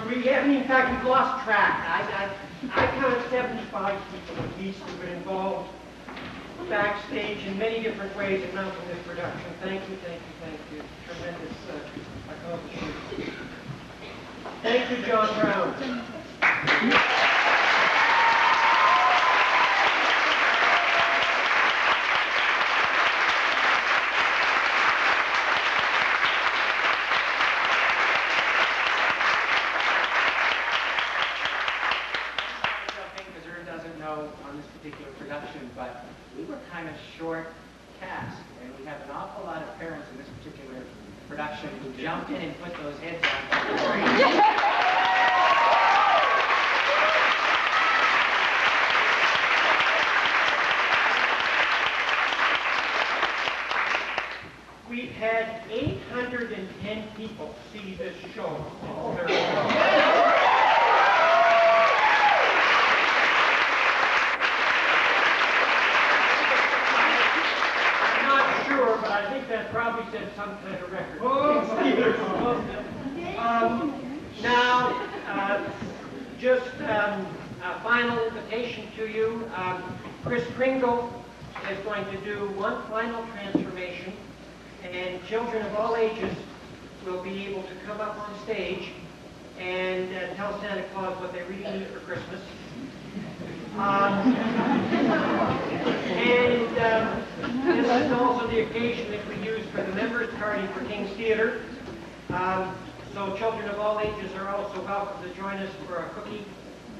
We haven't, in fact, we've lost track. I counted 75 people at least who've been involved backstage in many different ways in mounting this production. Thank you, thank you, thank you. Tremendous accomplishment. Thank you, John Brown. On this particular production, but we were kind of short cast, and we have an awful lot of parents in this particular production who jumped in and put those heads on the screen. We had 810 people see this show. But I think that probably set some kind of record. Now, just a final invitation to you. Chris Kringle is going to do one final transformation, and children of all ages will be able to come up on stage and tell Santa Claus what they really need for Christmas. This is also the occasion that we use for the members' party for King's Theatre. So children of all ages are also welcome to join us for a cookie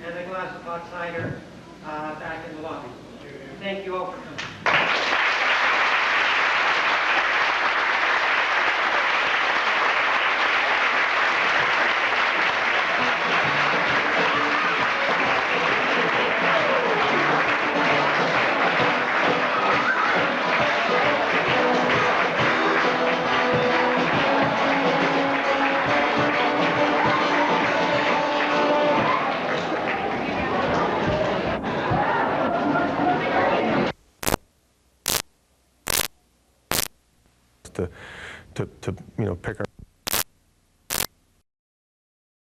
and a glass of hot cider back in the lobby. Thank you all for coming. to pick our